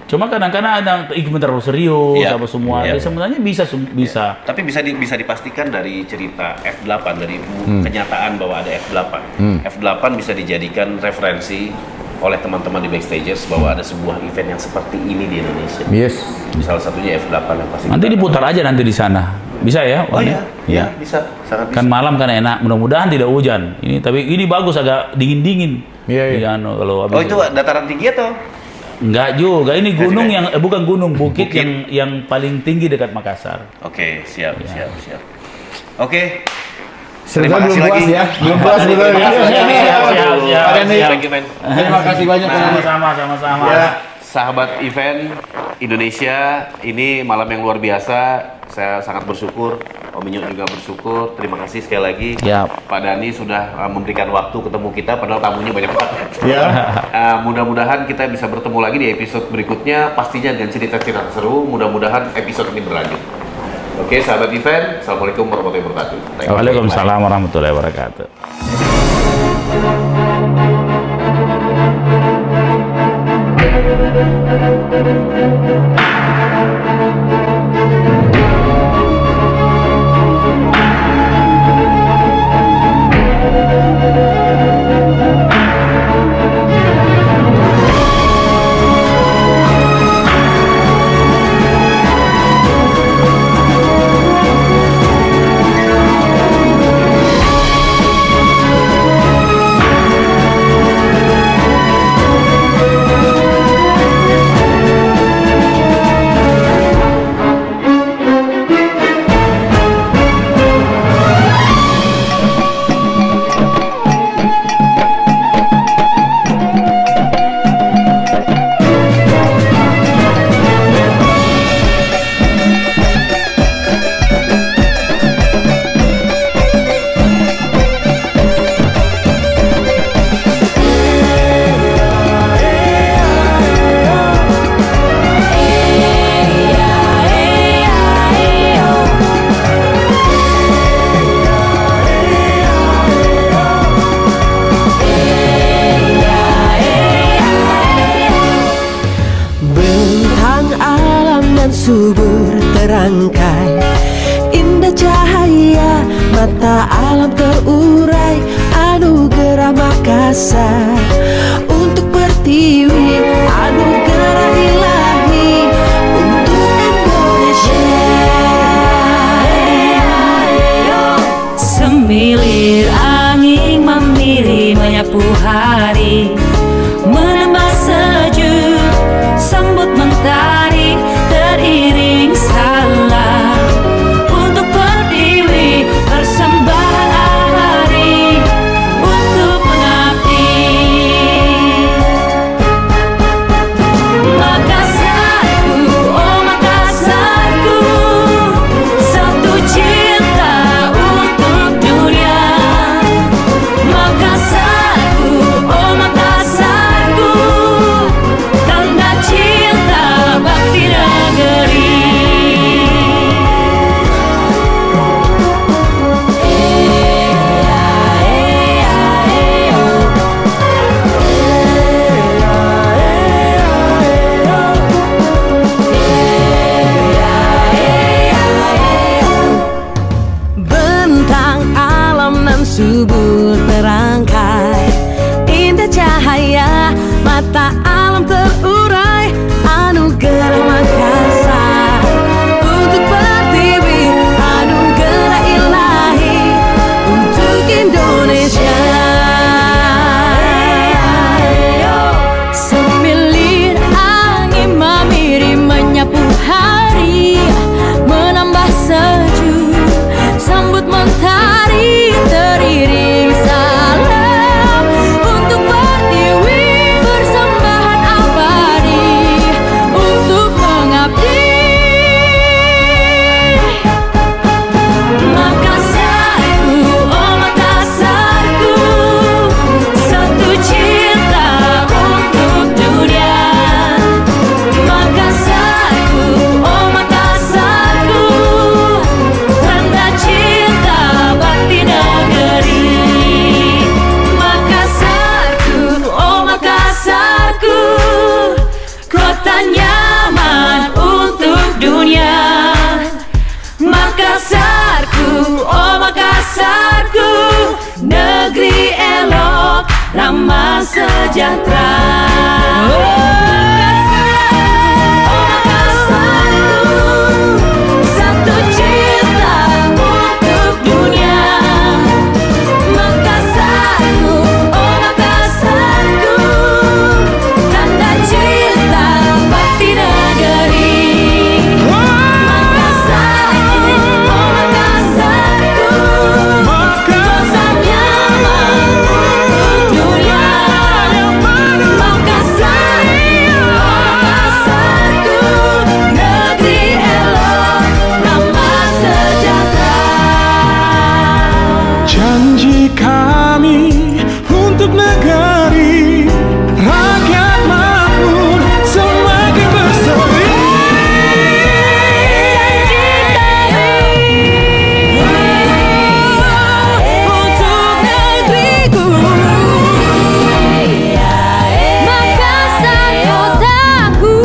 Cuma kadang-kadang ada event terlalu serius, apa semua. Sebenarnya bisa. Tapi bisa dipastikan dari cerita F8, dari kenyataan bahwa ada F8. F8 bisa dijadikan referensi oleh teman-teman di Backstagers bahwa ada sebuah event yang seperti ini di Indonesia. Salah satunya F8 yang pasti. Nanti diputar aja nanti di sana. Bisa ya? Bisa. Sangat bisa. Kan malam kan enak. Mudah-mudahan tidak hujan. Tapi ini bagus, agak dingin-dingin. Kalau itu dataran tinggi atau? Enggak juga. Ini gunung yang bukan gunung, bukit. yang paling tinggi dekat Makassar. Siap. Oke. Terima kasih lagi ya. Belum puas sebetulnya. Terima kasih banyak. Sama-sama. Sahabat event Indonesia, ini malam yang luar biasa. Saya sangat bersyukur, Om Minyo juga bersyukur. Terima kasih sekali lagi. Pak Dhani sudah memberikan waktu ketemu kita, padahal tamunya banyak banget. Mudah-mudahan kita bisa bertemu lagi di episode berikutnya, pastinya dengan cerita-cerita seru. Mudah-mudahan episode ini berlanjut. Oke, sahabat event, Assalamualaikum warahmatullahi wabarakatuh. Waalaikumsalam warahmatullahi wabarakatuh. damai. Indah cahaya mata alam terurai, anugerah Makassar untuk Pertiwi, anugerah ilahi untuk Indonesia. Semilir angin memiri menyapu hari, menambah sejuk sambut mentari, teriring salam untuk Pertiwi, persembahan abadi untuk mengabdi. Makassarku, oh Makassarku, satu cinta untuk dunia. Makassarku, oh Makassarku, tanda cinta bakti negeri. Bentang alam nan subur terangkai, indah cahaya mata alam terurai, anugerah Makassar untuk Pertiwi, anugerah ilahi untuk Indonesia. Semilir angin memiri menyapu hari, menambah sejuk sambut mentari, teriring salam untuk Pertiwi, persembahan abadi untuk mengabdi. Makassarku, oh Makassarku, satu cinta untuk dunia. Makassarku, oh Makassarku, tanda cinta bakti negeri. Makassarku, oh Makassarku, kota nyaman untuk dunia. Makassarku, oh Makassarku, negeri elok ramah sejahtera. Makassarku, oh Makassarku, satu cinta untuk dunia. Makassarku, oh Makassarku, tanda cinta bakti negeri. Makassarku, oh Makassarku, kota nyaman untuk dunia. Makassarku, oh Makassarku, negeri elok ramah sejahtera. Janji kami untuk negeri rakyat makmur semakin berseri. Untuk negeriku, Makassar kotaku.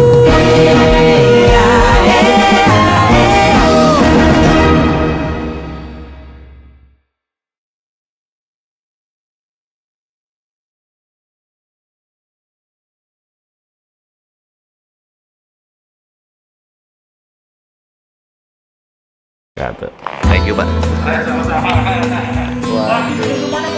Kata. Thank you, Pak. Waduh.